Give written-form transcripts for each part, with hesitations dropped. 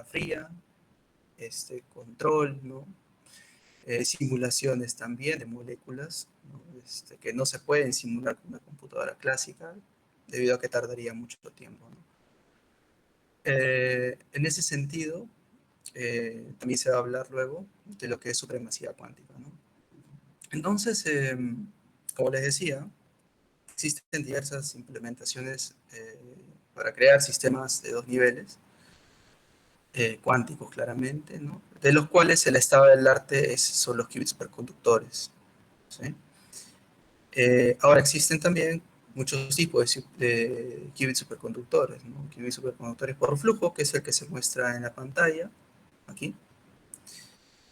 fría, control, ¿no? Simulaciones también de moléculas, ¿no? Que no se pueden simular con una computadora clásica, debido a que tardaría mucho tiempo, ¿no? En ese sentido, también se va a hablar luego de lo que es supremacía cuántica, ¿no? Entonces, como les decía, existen diversas implementaciones para crear sistemas de dos niveles, cuánticos claramente, ¿no? De los cuales el estado del arte son los qubits superconductores, ¿sí? Ahora existen también muchos tipos de qubits superconductores, ¿no? Qubits superconductores por flujo, que es el que se muestra en la pantalla, aquí.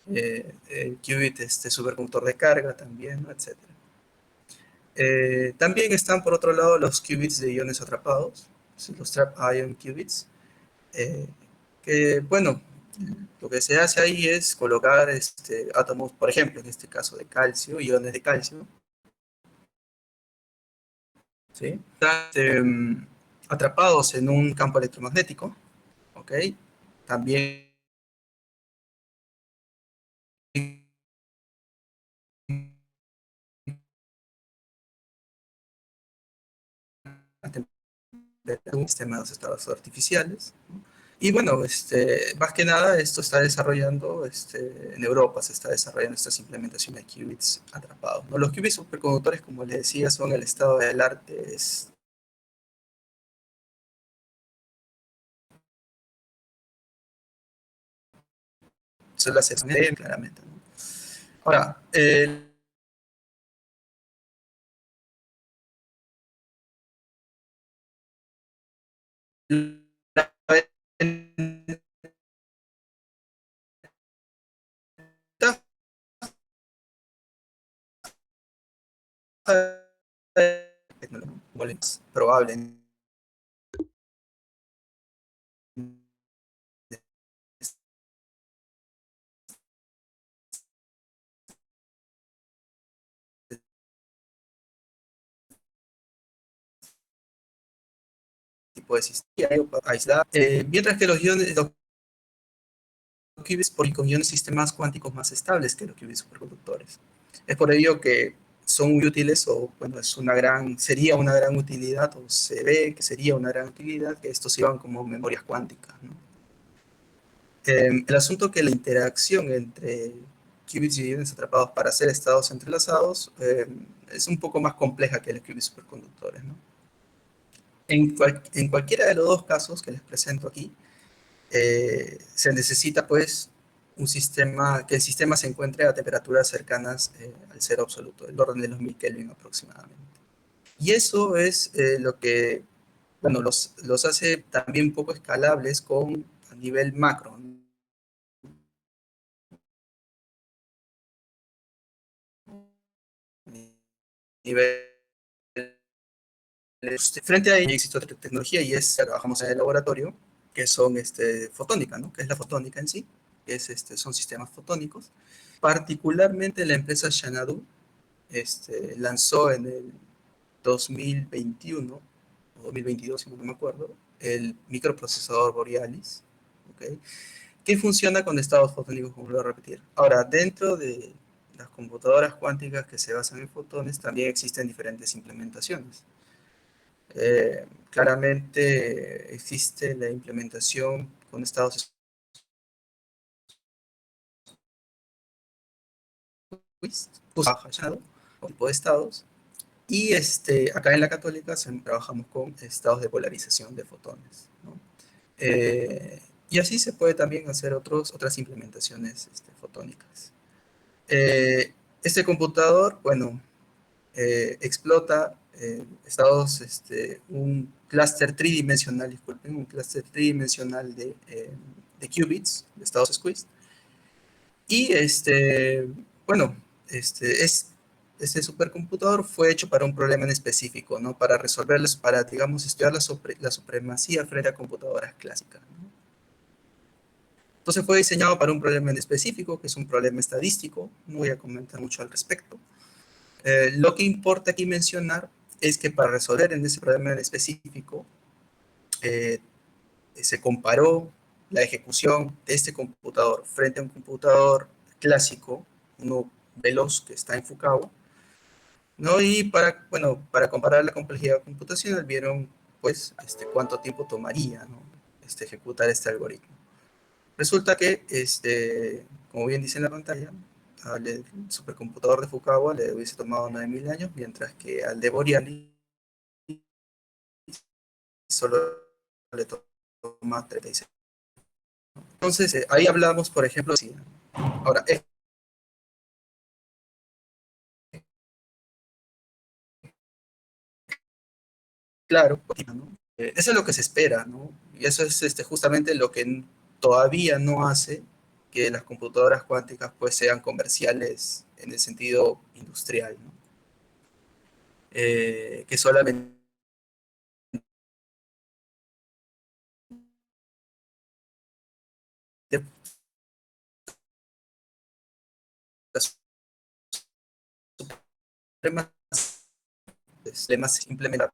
El qubit superconductor de carga también, ¿no? Etcétera. También están por otro lado los qubits de iones atrapados, los trap ion qubits, que bueno, lo que se hace ahí es colocar átomos, por ejemplo, en este caso de calcio, iones de calcio, ¿sí? Están atrapados en un campo electromagnético, ¿ok? También un sistema de los estados artificiales, ¿no? Y bueno, más que nada esto está desarrollando, en Europa se está desarrollando estas implementaciones de qubits atrapados, ¿no? Los qubits superconductores, como les decía, son el estado del arte, son las excepciones, claramente, ¿no? Ahora, la ventaja es probable tipo de sistema aislado, mientras que los qubits con iones sistemas cuánticos más estables que los qubits superconductores. Es por ello que son muy útiles, o bueno, sería una gran utilidad, o se ve que sería una gran utilidad que estos sirvan como memorias cuánticas, ¿no? El asunto que la interacción entre qubits y iones atrapados para hacer estados entrelazados es un poco más compleja que los qubits superconductores, ¿no? En cualquiera de los dos casos que les presento aquí, se necesita pues que el sistema se encuentre a temperaturas cercanas al cero absoluto, del orden de los 1000 Kelvin aproximadamente. Y eso es lo que, bueno, los hace también poco escalables a nivel macro, ¿no? Nivel, frente a ello existe otra tecnología y trabajamos en el laboratorio, que son fotónica, ¿no? Que es la fotónica en sí, son sistemas fotónicos. Particularmente la empresa Xanadu lanzó en el 2021 o 2022, si no me acuerdo, el microprocesador Borealis, ¿okay? Que funciona con estados fotónicos, como lo voy a repetir. Ahora, dentro de las computadoras cuánticas que se basan en fotones, también existen diferentes implementaciones. Claramente existe la implementación con estados squeezed, o tipo de estados, y acá en la Católica trabajamos con estados de polarización de fotones, ¿no? Y así se puede también hacer otras implementaciones fotónicas. Este computador, bueno, explota un clúster tridimensional, disculpen, un clúster tridimensional de qubits, de estados squeezed. Y bueno, este supercomputador fue hecho para un problema en específico, ¿no? Para resolverlos, para, digamos, estudiar la supremacía frente a computadoras clásicas, ¿no? Entonces fue diseñado para un problema en específico, que es un problema estadístico. No voy a comentar mucho al respecto. Lo que importa aquí mencionar es que para resolver en ese problema en específico, se comparó la ejecución de este computador frente a un computador clásico, uno veloz que está enfocado, ¿no? Y para, bueno, para comparar la complejidad computacional, vieron, pues, cuánto tiempo tomaría, ¿no? Ejecutar este algoritmo. Resulta que, como bien dice en la pantalla, al supercomputador de Fukawa le hubiese tomado 9.000 años, mientras que al de Borealis solo le toma 36. Entonces, ahí hablamos, por ejemplo, sí. Ahora, es claro, ¿no? Eso es lo que se espera, ¿no? Y eso es justamente lo que todavía no hace que las computadoras cuánticas pues sean comerciales en el sentido industrial, ¿no? Que solamente las supremas implementar.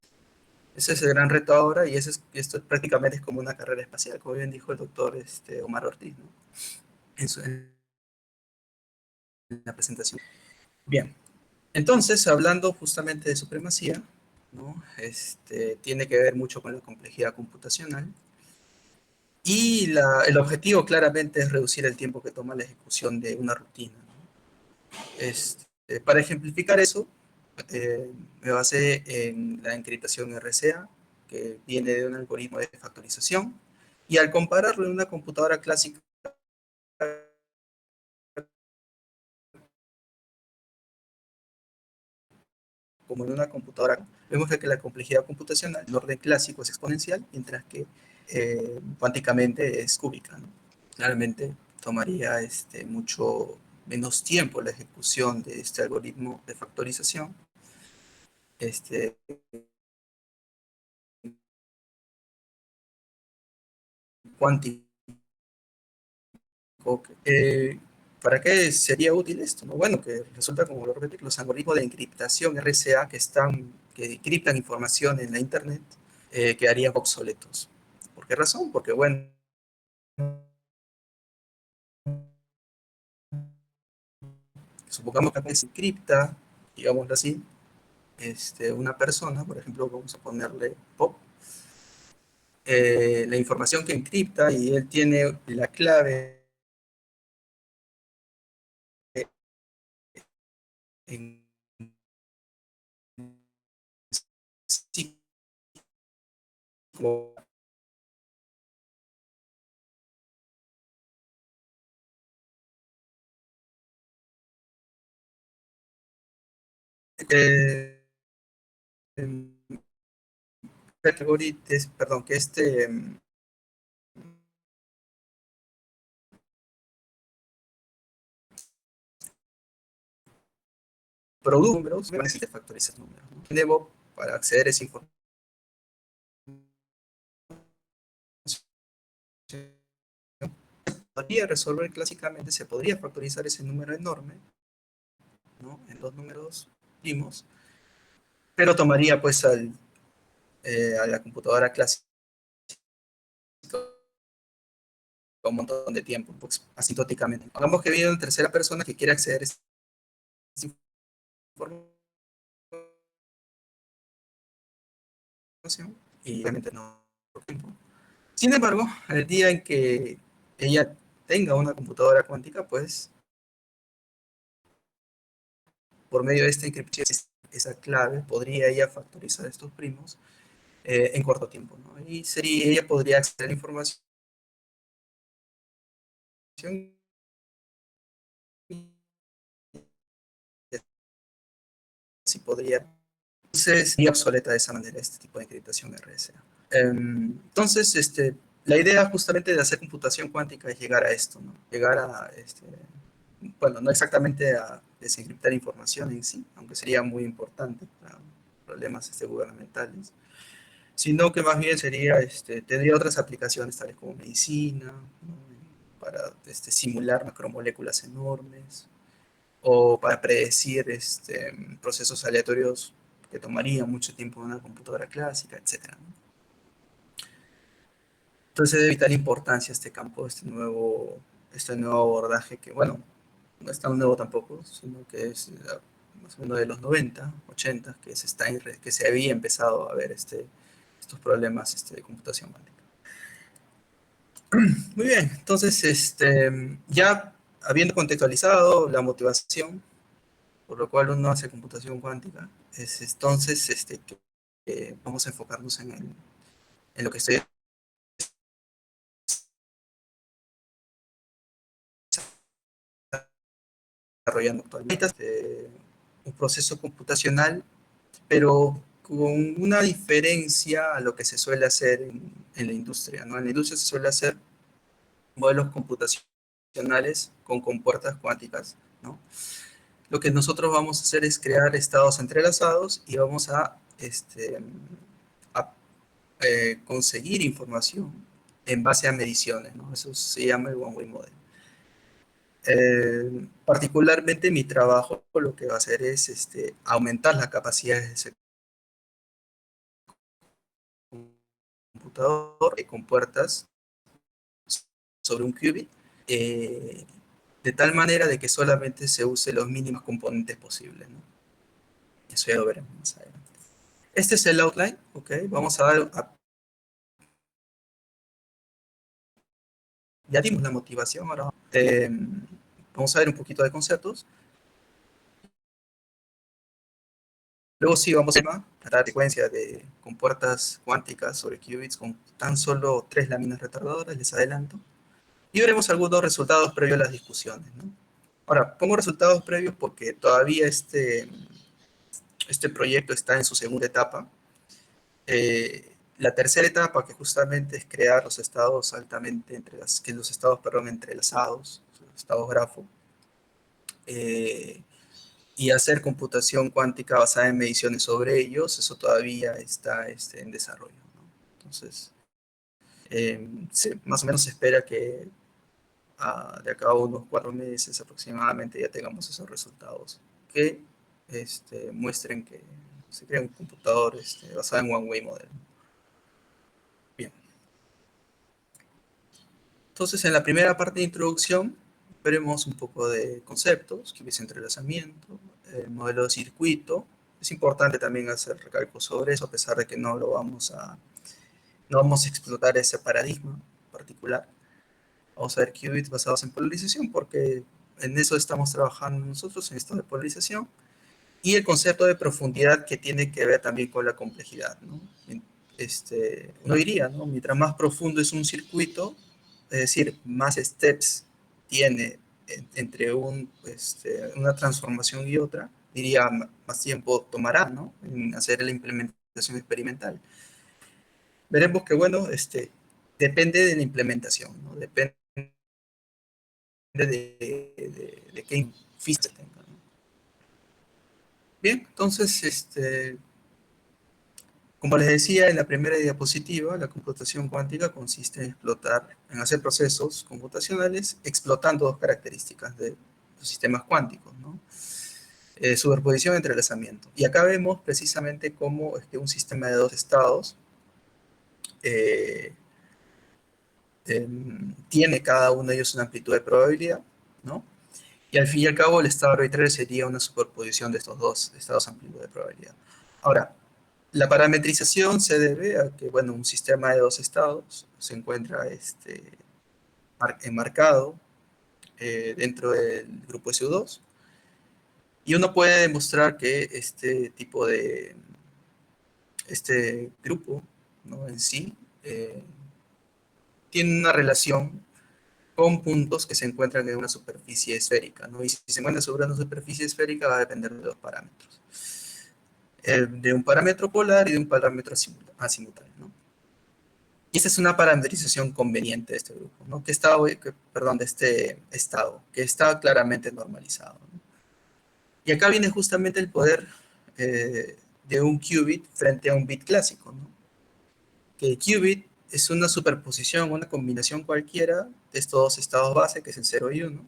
Ese es el gran reto ahora y esto prácticamente es como una carrera espacial, como bien dijo el doctor Omar Ortiz, ¿no? En la presentación. Bien, entonces, hablando justamente de supremacía, ¿no? Tiene que ver mucho con la complejidad computacional y el objetivo claramente es reducir el tiempo que toma la ejecución de una rutina, ¿no? Para ejemplificar eso, me basé en la encriptación RSA, que viene de un algoritmo de factorización, y al compararlo en una computadora clásica como en una computadora, vemos que la complejidad computacional, el orden clásico es exponencial, mientras que cuánticamente es cúbica, ¿no? Claramente tomaría mucho menos tiempo la ejecución de este algoritmo de factorización este, cuántico. Eh, ¿Para qué sería útil esto? ¿No? Bueno, que resulta como lo repito, los algoritmos de encriptación RSA que encriptan información en la Internet quedarían obsoletos. ¿Por qué razón? Porque, bueno, supongamos que se encripta, digámoslo así, una persona, por ejemplo, vamos a ponerle Pop, la información que encripta y él tiene la clave en sí, como, eh, perdón, que produce números, necesita factorizar números, ¿no? Debo, para acceder a esa información, podría resolver clásicamente, se podría factorizar ese número enorme, ¿no? En dos números primos, pero tomaría pues a la computadora clásica un montón de tiempo, pues asintóticamente. Hagamos que viene una tercera persona que quiere acceder a esa información y realmente no por tiempo. Sin embargo, el día en que ella tenga una computadora cuántica, pues por medio de esta encriptación, esa clave, podría ella factorizar estos primos en corto tiempo, ¿no? Y ella podría acceder a la información y así podría. Entonces, sería obsoleta de esa manera este tipo de encriptación RSA. Entonces, la idea justamente de hacer computación cuántica es llegar a esto, ¿no? Llegar a, bueno, no exactamente a desencriptar información en sí, aunque sería muy importante para problemas gubernamentales, sino que más bien sería, tendría otras aplicaciones tales como medicina, ¿no? Para simular macromoléculas enormes o para predecir procesos aleatorios que tomarían mucho tiempo en una computadora clásica, etcétera, ¿no? Entonces, de vital importancia este campo, este nuevo abordaje que, bueno, no es tan nuevo tampoco, sino que es más o menos de los 90, 80, que se había empezado a ver estos problemas de computación cuántica. Muy bien, entonces, ya habiendo contextualizado la motivación por lo cual uno hace computación cuántica, es entonces que vamos a enfocarnos en lo que estoy desarrollando actualmente, un proceso computacional, pero con una diferencia a lo que se suele hacer en la industria, ¿no? En la industria se suele hacer modelos computacionales con compuertas cuánticas, ¿no? Lo que nosotros vamos a hacer es crear estados entrelazados y vamos a conseguir información en base a mediciones, ¿no? Eso se llama el One Way Model. Particularmente mi trabajo lo que va a hacer es aumentar las capacidades de ese computador con puertas sobre un qubit, eh, de tal manera de que solamente se use los mínimos componentes posibles, ¿no? Eso ya lo veremos más adelante. Este es el outline, ¿ok? Ya dimos la motivación, ahora vamos a ver un poquito de conceptos. Luego sí vamos a la secuencia de compuertas cuánticas sobre qubits con tan solo 3 láminas retardadoras, les adelanto. Y veremos algunos resultados previos a las discusiones, ¿no? Ahora, pongo resultados previos porque todavía este proyecto está en su segunda etapa. La tercera etapa, que justamente es crear los estados que los estados, perdón, entrelazados, los estados grafo, eh, y hacer computación cuántica basada en mediciones sobre ellos, eso todavía está en desarrollo, ¿no? Entonces, más o menos se espera que de acá a unos 4 meses aproximadamente ya tengamos esos resultados que muestren que se crea un computador basado en One Way Model. Bien. Entonces, en la primera parte de introducción, veremos un poco de conceptos, que es entrelazamiento, el modelo de circuito. Es importante también hacer recalco sobre eso, a pesar de que no vamos a explotar ese paradigma particular. Vamos a ver qubits basados en polarización, porque en eso estamos trabajando nosotros, en esto de polarización, y el concepto de profundidad que tiene que ver también con la complejidad, ¿no? Uno diría, ¿no? Mientras más profundo es un circuito, es decir, más steps tiene entre una transformación y otra, diría, más tiempo tomará, ¿no? En hacer la implementación experimental. Veremos que, bueno, depende de la implementación, ¿no? Depende de qué física tenga, ¿no? Bien, entonces, como les decía en la primera diapositiva, la computación cuántica consiste en hacer procesos computacionales explotando dos características de los sistemas cuánticos, ¿no? Superposición y entrelazamiento. Y acá vemos precisamente cómo es que un sistema de dos estados eh, tiene cada uno de ellos una amplitud de probabilidad, ¿no? Y al fin y al cabo el estado arbitrario sería una superposición de estos dos estados amplitud de probabilidad. Ahora, la parametrización se debe a que, bueno, un sistema de dos estados se encuentra enmarcado dentro del grupo SU2 y uno puede demostrar que este grupo, ¿no? En sí tiene una relación con puntos que se encuentran en una superficie esférica, ¿no? Y si se encuentra sobre una superficie esférica va a depender de dos parámetros, de un parámetro polar y de un parámetro azimutal, ¿no? Y esta es una parametrización conveniente de este grupo, ¿no? Perdón, de este estado, que está claramente normalizado, ¿no? Y acá viene justamente el poder de un qubit frente a un bit clásico, ¿no? Que el qubit es una superposición, una combinación cualquiera de estos dos estados base, que es el 0 y 1,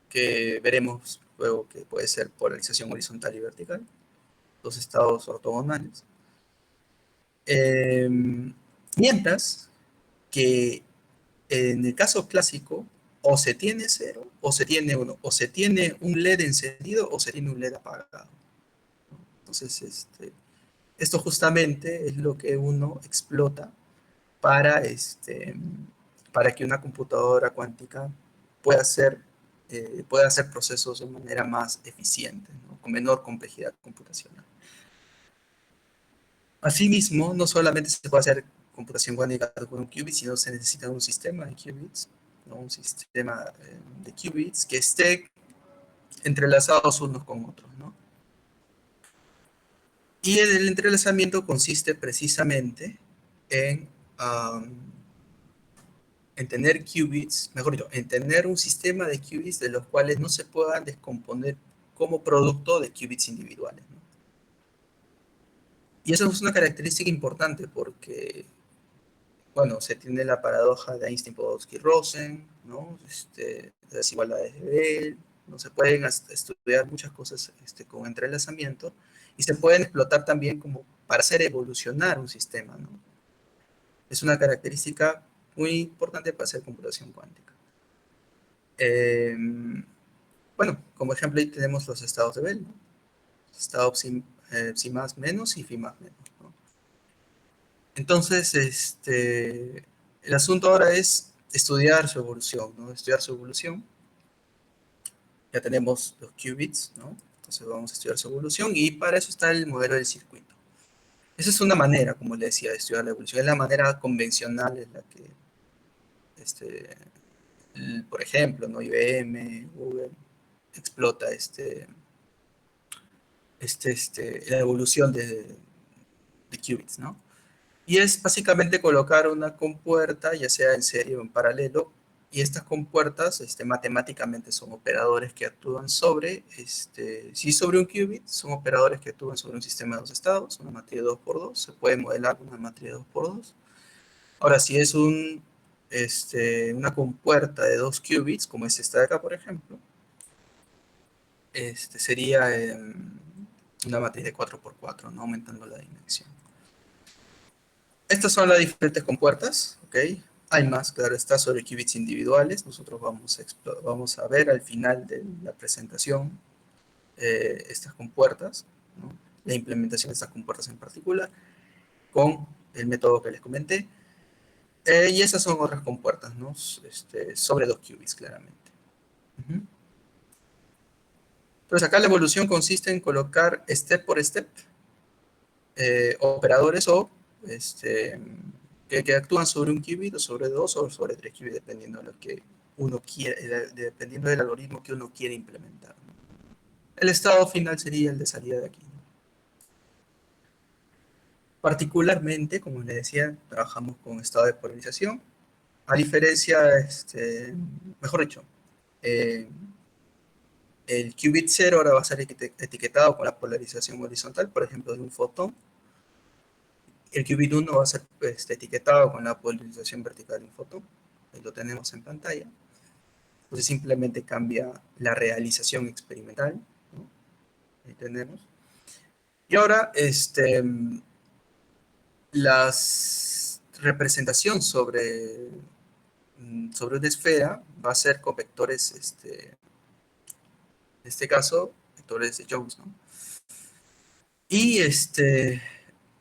que veremos luego que puede ser polarización horizontal y vertical, dos estados ortogonales. Mientras que en el caso clásico, o se tiene 0, o se tiene 1, o se tiene un LED encendido, o se tiene un LED apagado. Entonces, esto justamente es lo que uno explota para, para que una computadora cuántica pueda hacer procesos de manera más eficiente, ¿no? Con menor complejidad computacional. Asimismo, no solamente se puede hacer computación cuántica con un qubit, sino se necesita un sistema de qubits, ¿no? Un sistema de qubits que esté entrelazados unos con otros, ¿no? Y el entrelazamiento consiste precisamente en, um, en tener qubits, mejor dicho, en tener un sistema de qubits de los cuales no se puedan descomponer como producto de qubits individuales, ¿no? Y eso es una característica importante porque, bueno, se tiene la paradoja de Einstein-Podolsky-Rosen, ¿no? Desigualdades de Bell, ¿no? Se pueden estudiar muchas cosas con entrelazamiento y se pueden explotar también como para hacer evolucionar un sistema, ¿no? Es una característica muy importante para hacer computación cuántica. Eh, bueno, como ejemplo ahí tenemos los estados de Bell, ¿no? Estado psi más menos y phi más menos, ¿no? Entonces, el asunto ahora es estudiar su evolución, ¿no? Estudiar su evolución. Ya tenemos los qubits, ¿no? Entonces vamos a estudiar su evolución y para eso está el modelo del circuito. Esa es una manera, como le decía, de estudiar la evolución. Es la manera convencional en la que, por ejemplo, ¿no? IBM, Google, explota la evolución de qubits, ¿no? Y es básicamente colocar una compuerta, ya sea en serie o en paralelo, y estas compuertas matemáticamente son operadores que actúan sobre, si sobre un qubit, son operadores que actúan sobre un sistema de dos estados, una matriz de 2 por 2, se puede modelar una matriz de 2 por 2. Ahora, si es una compuerta de 2 qubits, como es esta de acá, por ejemplo, sería una matriz de 4 por 4, ¿no? Aumentando la dimensión. Estas son las diferentes compuertas, ¿ok? Hay más, claro, está sobre qubits individuales. Nosotros vamos a ver al final de la presentación estas compuertas, ¿no? La implementación de estas compuertas en particular, con el método que les comenté. Y esas son otras compuertas, ¿no? Sobre 2 qubits, claramente. Entonces acá la evolución consiste en colocar step por step operadores o que actúan sobre un qubit o sobre 2 o sobre 3 qubits, dependiendo de lo que uno quiere, dependiendo del algoritmo que uno quiere implementar. El estado final sería el de salida de aquí. Particularmente, como les decía, trabajamos con estado de polarización. A diferencia, mejor dicho, eh, el qubit 0 ahora va a ser etiquetado con la polarización horizontal, por ejemplo, de un fotón. El qubit 1 va a ser etiquetado con la polarización vertical de un fotón. Ahí lo tenemos en pantalla. Entonces simplemente cambia la realización experimental, ¿no? Ahí tenemos. Y ahora, la representación sobre una esfera va a ser con vectores, en este caso, vectores de Jones, ¿no? Y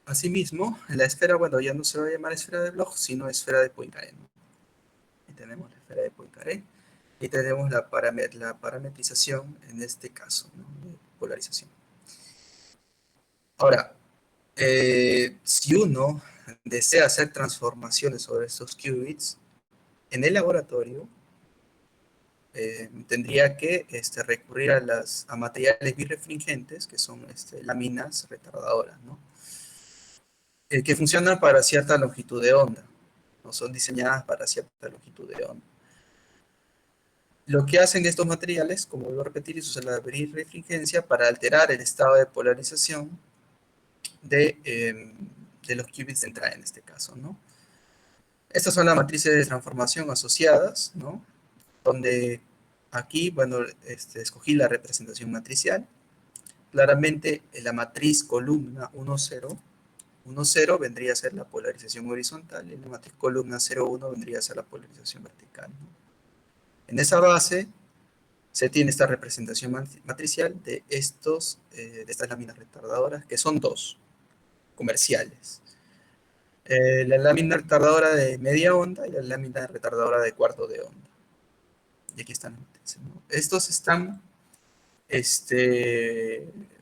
asimismo, la esfera, bueno, ya no se va a llamar esfera de Bloch, sino esfera de Poincaré, ¿no? Ahí tenemos la esfera de Poincaré. Y tenemos la parametrización en este caso, ¿no? De polarización. Ahora, si uno desea hacer transformaciones sobre estos qubits, en el laboratorio tendría que recurrir a materiales birefringentes, que son láminas retardadoras, ¿no? Que funcionan para cierta longitud de onda, ¿no? Son diseñadas para cierta longitud de onda. Lo que hacen estos materiales, como vuelvo a repetir, es usar la birefringencia para alterar el estado de polarización de los qubits de entrada en este caso, ¿no? Estas son las matrices de transformación asociadas, ¿no? Donde aquí, bueno, escogí la representación matricial. Claramente, la matriz columna 1, 0, 1, 0 vendría a ser la polarización horizontal y la matriz columna 0, 1 vendría a ser la polarización vertical, ¿no? En esa base se tiene esta representación matricial de estas láminas retardadoras, que son dos, comerciales. La lámina retardadora de media onda y la lámina retardadora de cuarto de onda. Y aquí están, ¿no? Estos están,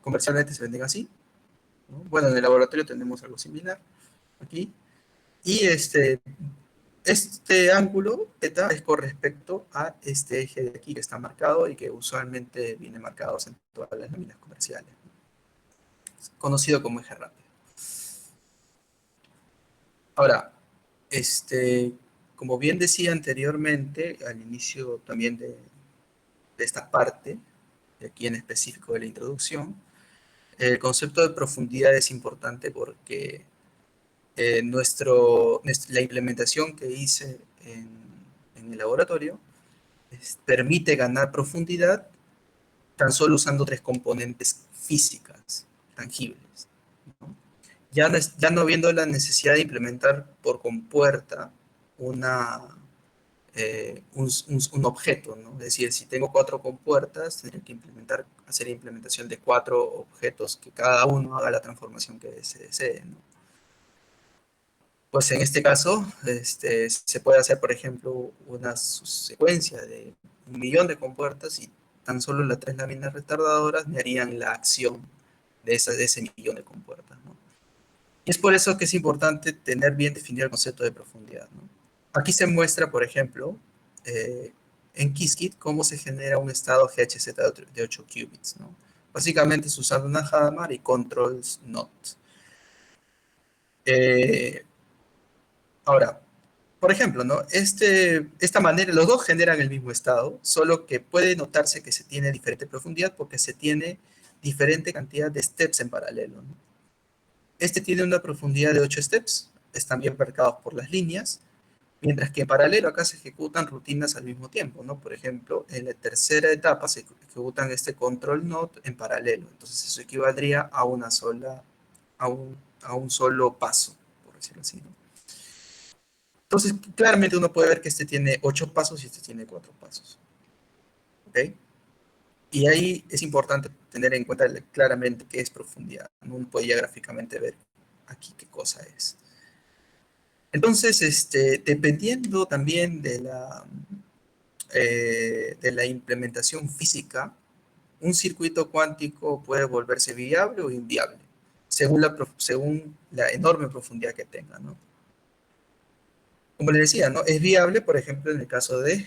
comercialmente se venden así, ¿no? Bueno, en el laboratorio tenemos algo similar aquí. Y este ángulo θ es con respecto a este eje de aquí que está marcado y que usualmente viene marcado en todas las láminas comerciales, conocido como eje rápido. Ahora, como bien decía anteriormente, al inicio también de esta parte, de aquí en específico de la introducción, el concepto de profundidad es importante porque la implementación que hice en el laboratorio permite ganar profundidad tan solo usando tres componentes físicas, tangibles, ¿no? Ya no viendo la necesidad de implementar por compuerta un objeto, ¿no? Es decir, si tengo cuatro compuertas, tendría que hacer implementación de cuatro objetos que cada uno haga la transformación que se desee, ¿no? Pues en este caso, se puede hacer, por ejemplo, una secuencia de 1 millón de compuertas y tan solo las tres láminas retardadoras me harían la acción de ese 1 millón de compuertas, ¿no? Y es por eso que es importante tener bien definido el concepto de profundidad, ¿no? Aquí se muestra, por ejemplo, eh, en Qiskit cómo se genera un estado GHZ de 8 qubits, ¿no? Básicamente es usando una Hadamard y controls not. Eh, Ahora, por ejemplo, ¿no? Esta manera, los dos generan el mismo estado, solo que puede notarse que se tiene diferente profundidad porque se tiene diferente cantidad de steps en paralelo, ¿no? Este tiene una profundidad de 8 steps, están bien marcados por las líneas, mientras que en paralelo acá se ejecutan rutinas al mismo tiempo, ¿no? Por ejemplo, en la tercera etapa se ejecutan este control node en paralelo, entonces eso equivaldría a a un solo paso, por decirlo así, ¿no? Entonces, claramente uno puede ver que este tiene 8 pasos y este tiene 4 pasos, ¿ok? Y ahí es importante tener en cuenta claramente qué es profundidad. Uno puede ya gráficamente ver aquí qué cosa es. Entonces, dependiendo también de la implementación física, un circuito cuántico puede volverse viable o inviable, según la enorme profundidad que tenga, ¿no? Como les decía, ¿no? Es viable, por ejemplo, en el caso de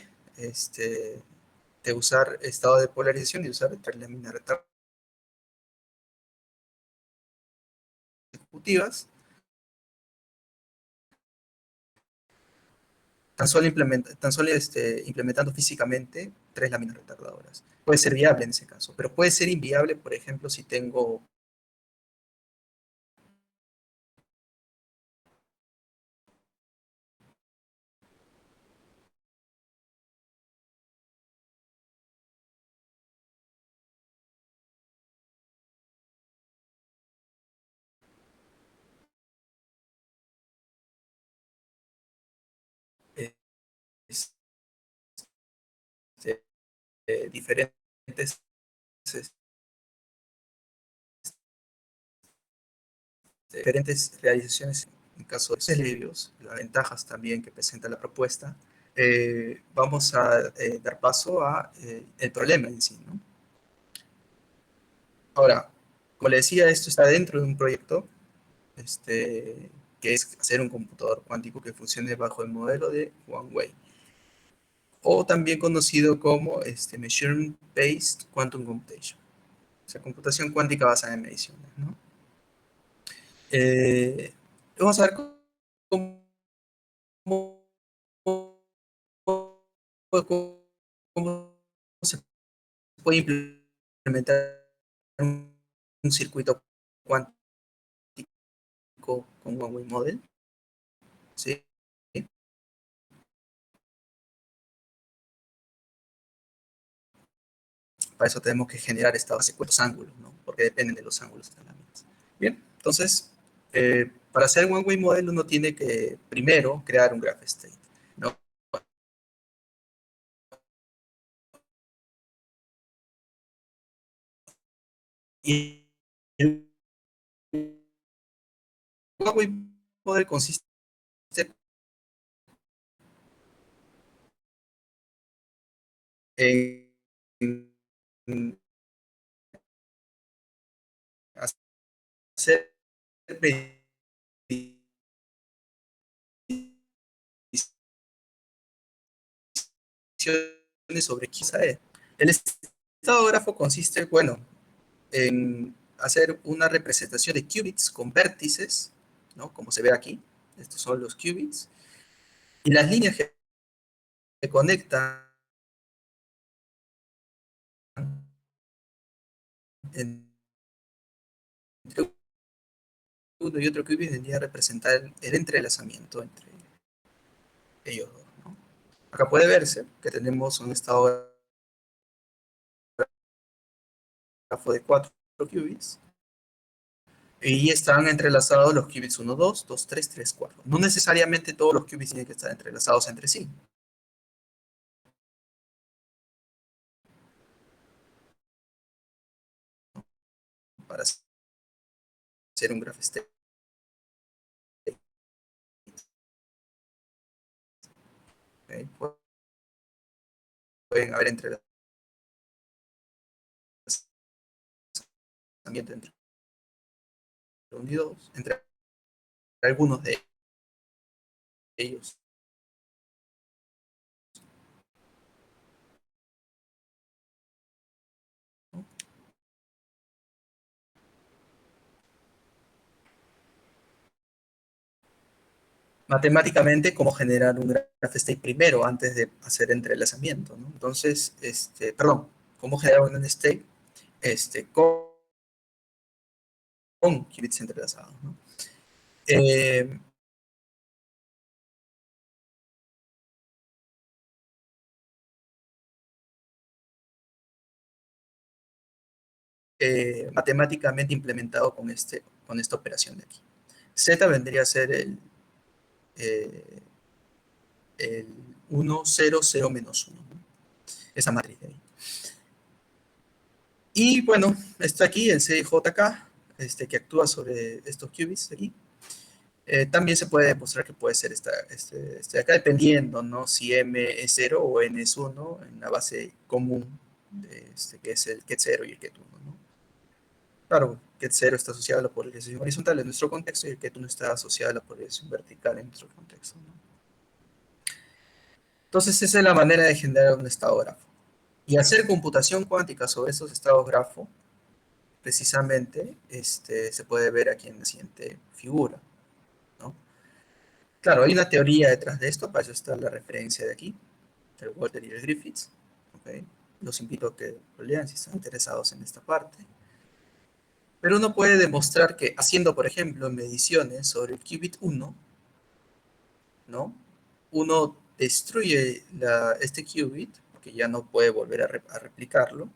usar estado de polarización y usar tres láminas consecutivas, implementando físicamente tres láminas retardadoras. Puede ser viable en ese caso, pero puede ser inviable, por ejemplo, si tengo eh, este, diferentes, este, diferentes realizaciones en caso de equilibrios, las ventajas también que presenta la propuesta. Vamos a dar paso a el problema en sí, ¿no? Ahora, como le decía, esto está dentro de un proyecto que es hacer un computador cuántico que funcione bajo el modelo de One-Way, o también conocido como Measurement-Based Quantum Computation, o sea, computación cuántica basada en mediciones, ¿no? Eh, Vamos a ver cómo, cómo se puede implementar un circuito cuántico con One-Way Model, ¿sí? Para eso tenemos que generar estados secuenciales ángulos, ¿no? Porque dependen de los ángulos de las láminas. Bien, entonces, para hacer one-way model uno tiene que primero crear un graph state, ¿no? Y el one-way model consiste en hacer predicciones sobre quizá el estado grafo consiste, bueno, en hacer una representación de qubits con vértices, ¿no? Como se ve aquí, estos son los qubits, y las líneas que conectan entre uno y otro qubit vendría a representar el entrelazamiento entre ellos dos, ¿no? Acá puede verse que tenemos un estado grafo de 4 qubits, y están entrelazados los qubits 1, 2, 2, 3, 3, 4. No necesariamente todos los qubits tienen que estar entrelazados entre sí. Para hacer un graph state. ¿Okay? Pueden haber entrelazamiento entre 1 y 2, entre algunos de ellos. ¿No? Matemáticamente, cómo generar un graph state primero antes de hacer entrelazamiento, ¿no? Entonces, perdón, cómo generar un state con qubits entrelazados, ¿no? Eh, matemáticamente implementado con esta operación de aquí. Z vendría a ser eh, el 1, 0, 0 menos 1, ¿no? Esa matriz de ahí. Y bueno, está aquí el CJK, que actúa sobre estos qubits de aquí. También se puede demostrar que puede ser de acá, dependiendo, ¿no? Si M es 0 o N es 1 en la base común de que es el ket 0 y el ket 1, ¿no? Claro, ket 0 está asociado a la polarización horizontal en nuestro contexto y el ket 1 está asociado a la polarización vertical en nuestro contexto, ¿no? Entonces, esa es la manera de generar un estado grafo. Y hacer computación cuántica sobre esos estados grafo, precisamente, se puede ver aquí en la siguiente figura, ¿no? Claro, hay una teoría detrás de esto, para eso está la referencia de aquí, del Walter y el Griffiths. ¿Okay? Los invito a que lo lean si están interesados en esta parte. Pero uno puede demostrar que haciendo, por ejemplo, mediciones sobre el qubit 1, ¿no? Uno destruye este qubit, porque ya no puede volver a replicarlo,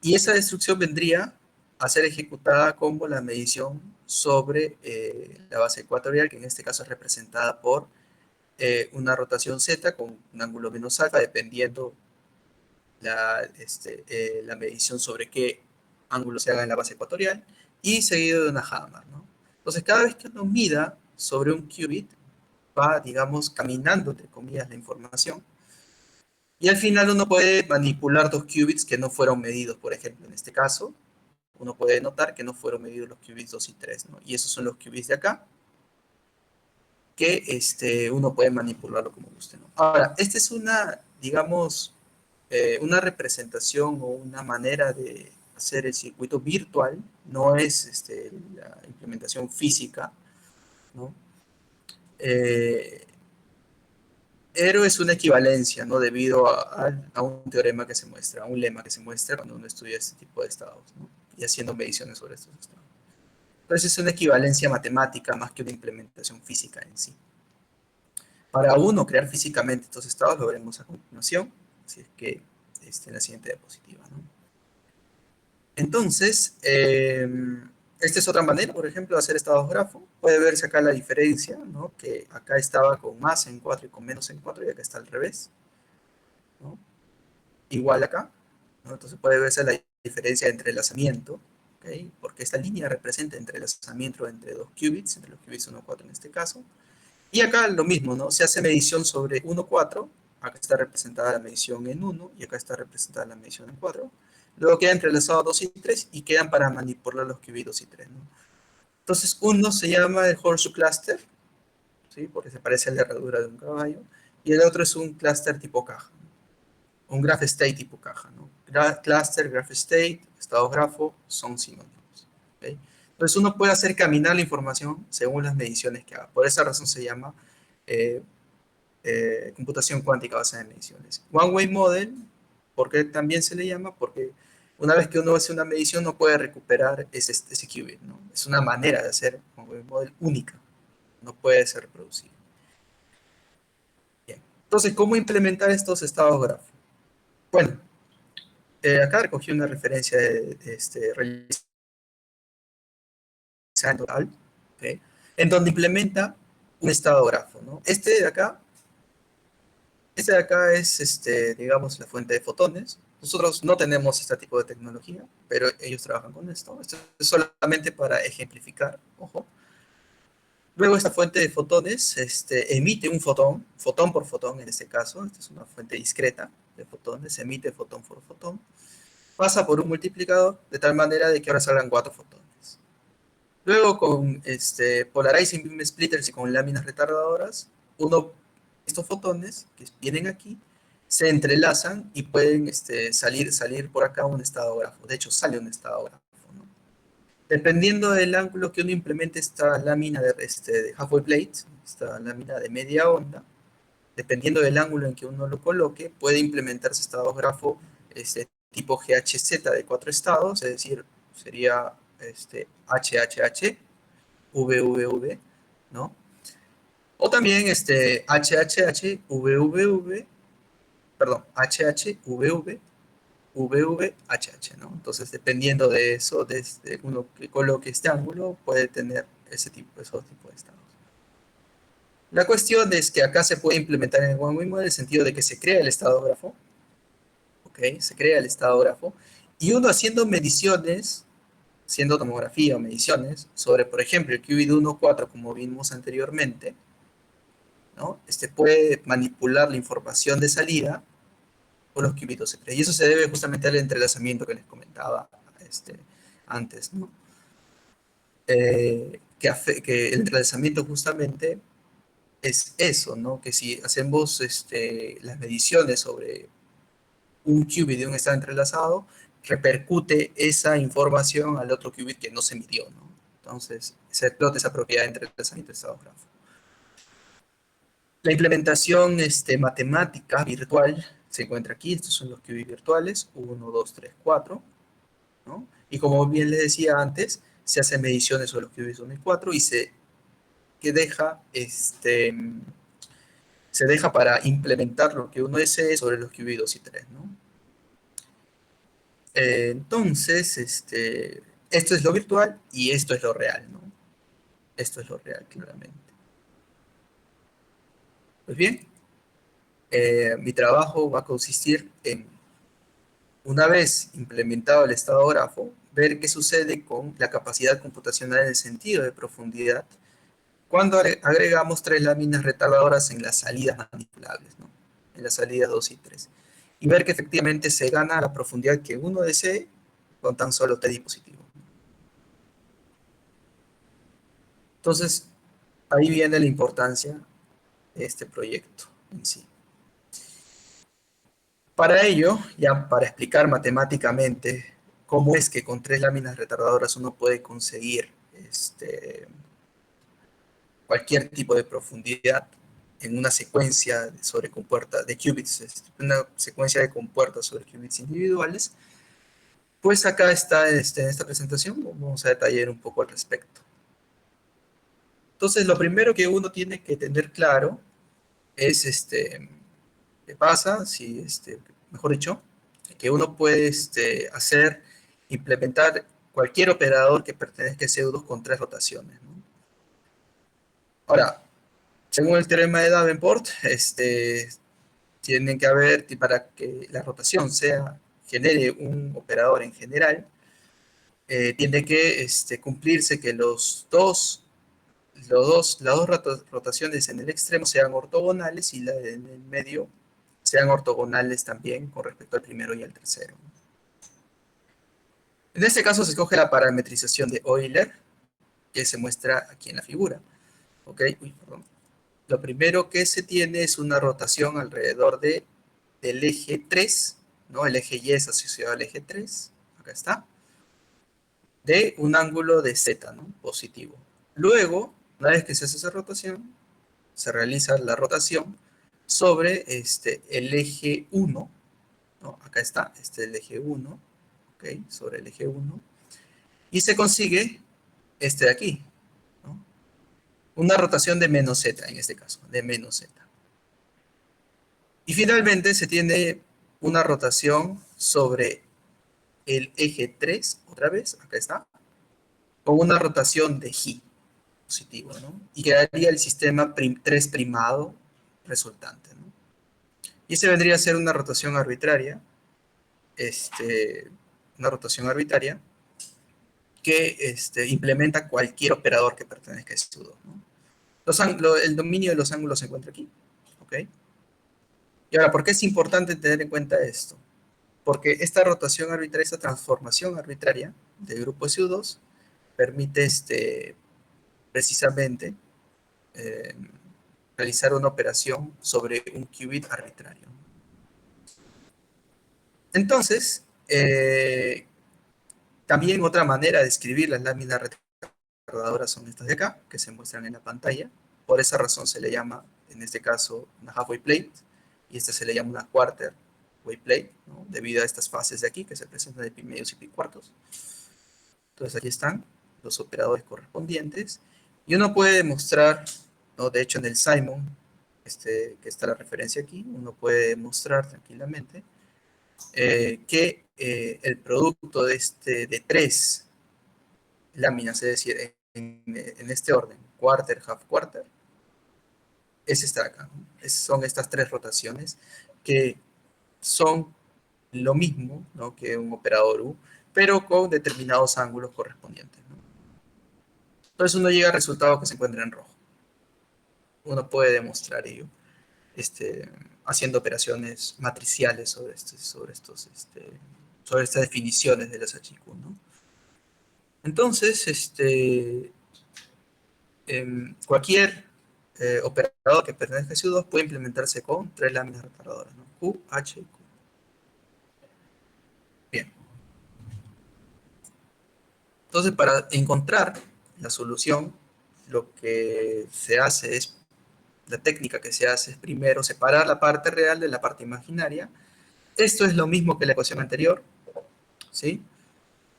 y esa destrucción vendría a ser ejecutada como la medición sobre la base ecuatorial, que en este caso es representada por una rotación z con un ángulo menos alfa, dependiendo la medición sobre qué ángulo se haga en la base ecuatorial, y seguido de una Hadamard, ¿no? Entonces, cada vez que uno mida sobre un qubit, va, digamos, caminando, entre comillas, la información, y al final uno puede manipular dos qubits que no fueron medidos, por ejemplo, en este caso, uno puede notar que no fueron medidos los qubits 2 y 3, ¿no? Y esos son los qubits de acá, que uno puede manipularlo como guste, ¿no? Ahora, esta es una, digamos, una representación o una manera de hacer el circuito virtual, no es la implementación física, ¿no? Eh, pero es una equivalencia, ¿no? Debido a un teorema que se muestra, a un lema que se muestra cuando uno estudia este tipo de estados, ¿no? Y haciendo mediciones sobre estos estados. Entonces es una equivalencia matemática más que una implementación física en sí. Para uno crear físicamente estos estados lo veremos a continuación, así es que en la siguiente diapositiva, ¿no? Entonces, esta es otra manera, por ejemplo, de hacer estados grafo. Puede verse acá la diferencia, ¿no? Que acá estaba con más en 4 y con menos en 4 y acá está al revés, ¿no? Igual acá, ¿no? Entonces puede verse la diferencia de entrelazamiento, ¿okay? Porque esta línea representa entrelazamiento entre dos qubits, entre los qubits 1, 4 en este caso. Y acá lo mismo, ¿no? Se hace medición sobre 1, 4, acá está representada la medición en 1 y acá está representada la medición en 4. Luego queda entrelazado 2 y 3 y quedan para manipular los qubits 2 y 3, ¿no? Entonces uno se llama el Horseshoe Cluster, ¿sí? Porque se parece a la herradura de un caballo, y el otro es un cluster tipo caja, un graph state tipo caja, ¿no? Cluster, graph state, estado grafo son sinónimos, ¿okay? Entonces uno puede hacer caminar la información según las mediciones que haga. Por esa razón se llama eh, computación cuántica basada en mediciones. One Way Model, ¿por qué también se le llama? Porque una vez que uno hace una medición no puede recuperar ese qubit, ¿no? Es una manera de hacer One Way Model única, no puede ser reproducible. Bien. Entonces, ¿cómo implementar estos estados grafo? Bueno, acá recogí una referencia realizada en total, ¿okay? En donde implementa un estado grafo, ¿no? Este de acá es, digamos, la fuente de fotones. Nosotros no tenemos este tipo de tecnología, pero ellos trabajan con esto. Esto es solamente para ejemplificar, ojo. Luego esta fuente de fotones emite un fotón, fotón por fotón en este caso. Esta es una fuente discreta de fotones, emite fotón por fotón. Pasa por un multiplicador de tal manera de que ahora salgan 4 fotones. Luego con polarizing beam splitters y con láminas retardadoras, estos fotones que vienen aquí se entrelazan y pueden salir por acá un estado grafo. De hecho, sale un estado grafo, ¿no? Dependiendo del ángulo que uno implemente esta lámina de half-wave plate, esta lámina de media onda, dependiendo del ángulo en que uno lo coloque, puede implementarse estado grafo tipo GHZ de 4 estados, es decir, sería HHH, VVV, ¿no? O también HHH, VVV, perdón, HH, VV, VV, HH, ¿no? Entonces, dependiendo de eso, desde uno que coloque este ángulo, puede tener esos tipos de estados. La cuestión es que acá se puede implementar en el One Way Model en el sentido de que se crea el estado grafo, ¿ok? Se crea el estado grafo, y uno haciendo mediciones, haciendo tomografía o mediciones, sobre, por ejemplo, el qubit 1.4, como vimos anteriormente, ¿no? Puede manipular la información de salida por los qubits 2 y 3. Y eso se debe justamente al entrelazamiento que les comentaba antes, ¿no? Que el entrelazamiento justamente es eso, ¿no? Que si hacemos las mediciones sobre un qubit de un estado entrelazado, repercute esa información al otro qubit que no se midió, ¿no? Entonces, se explota esa propiedad de entrelazamiento de estado grafo. La implementación matemática virtual se encuentra aquí. Estos son los qubits virtuales, 1, 2, 3, 4, ¿no? Y como bien les decía antes, se hacen mediciones sobre los qubits 1 y 4 y se deja para implementar lo que uno desee sobre los qubits 2 y 3, ¿no? Entonces, esto es lo virtual y esto es lo real, ¿no? Esto es lo real, claramente. Pues bien, mi trabajo va a consistir en, una vez implementado el estado grafo, ver qué sucede con la capacidad computacional en el sentido de profundidad cuando agregamos 3 láminas retardadoras en las salidas manipulables, ¿no? En las salidas 2 y 3. Y ver que efectivamente se gana la profundidad que uno desee con tan solo 3 dispositivos. Entonces, ahí viene la importancia de este proyecto en sí. Para ello, ya para explicar matemáticamente cómo es que con 3 láminas retardadoras uno puede conseguir cualquier tipo de profundidad en una secuencia sobre compuertas de qubits, una secuencia de compuertas sobre qubits individuales, pues acá está en esta presentación, vamos a detallar un poco al respecto. Entonces, lo primero que uno tiene que tener claro es qué pasa si, mejor dicho, que uno puede implementar cualquier operador que pertenezca a pseudos con 3 rotaciones, ¿no? Ahora, según el teorema de Davenport, tienen que haber, para que la rotación genere un operador en general, tiene que cumplirse que las dos rotaciones en el extremo sean ortogonales y la en el medio sean ortogonales también con respecto al primero y al tercero. En este caso se escoge la parametrización de Euler, que se muestra aquí en la figura. ¿Ok? Uy, perdón. Lo primero que se tiene es una rotación alrededor del eje 3, ¿no? El eje Y es asociado al eje 3, acá está, de un ángulo de Z, ¿no? Positivo. Luego, una vez que se hace esa rotación, se realiza la rotación sobre el eje 1, ¿no? Acá está, el eje 1, ¿ok? Sobre el eje 1, y se consigue este de aquí, ¿no? Una rotación de menos Z en este caso, de menos Z. Y finalmente se tiene una rotación sobre el eje 3, otra vez, acá está, con una rotación de G positivo, ¿no? Y quedaría el sistema 3 primado resultante, ¿no? Y ese vendría a ser una rotación arbitraria que implementa cualquier operador que pertenezca a pseudo, ¿no? El dominio de los ángulos se encuentra aquí, ¿ok? Y ahora, ¿por qué es importante tener en cuenta esto? Porque esta rotación arbitraria, esta transformación arbitraria del grupo de pseudos, permite precisamente eh, realizar una operación sobre un qubit arbitrario. Entonces, también otra manera de escribir las láminas retardadoras son estas de acá, que se muestran en la pantalla. Por esa razón se le llama, en este caso, una half-wave plate, y esta se le llama una quarter wave plate, ¿no? Debido a estas fases de aquí, que se presentan de pi medios y pi cuartos. Entonces aquí están los operadores correspondientes, y uno puede demostrar, ¿no? De hecho en el Simon, que está la referencia aquí, uno puede demostrar tranquilamente que el producto de 3 láminas, es decir, en este orden, quarter, half quarter, es esta acá, ¿no? Son estas 3 rotaciones que son lo mismo, ¿no? Que un operador U, pero con determinados ángulos correspondientes, ¿no? Entonces uno llega al resultado que se encuentra en rojo. Uno puede demostrar ello haciendo operaciones matriciales sobre estas definiciones de las HQ, ¿no? Entonces, cualquier operador que pertenezca a SU2 puede implementarse con 3 láminas retardadoras, ¿no? Q, H y Q. Bien. Entonces, para encontrar la solución, lo que se hace es, la técnica que se hace es primero separar la parte real de la parte imaginaria. Esto es lo mismo que la ecuación anterior, ¿sí?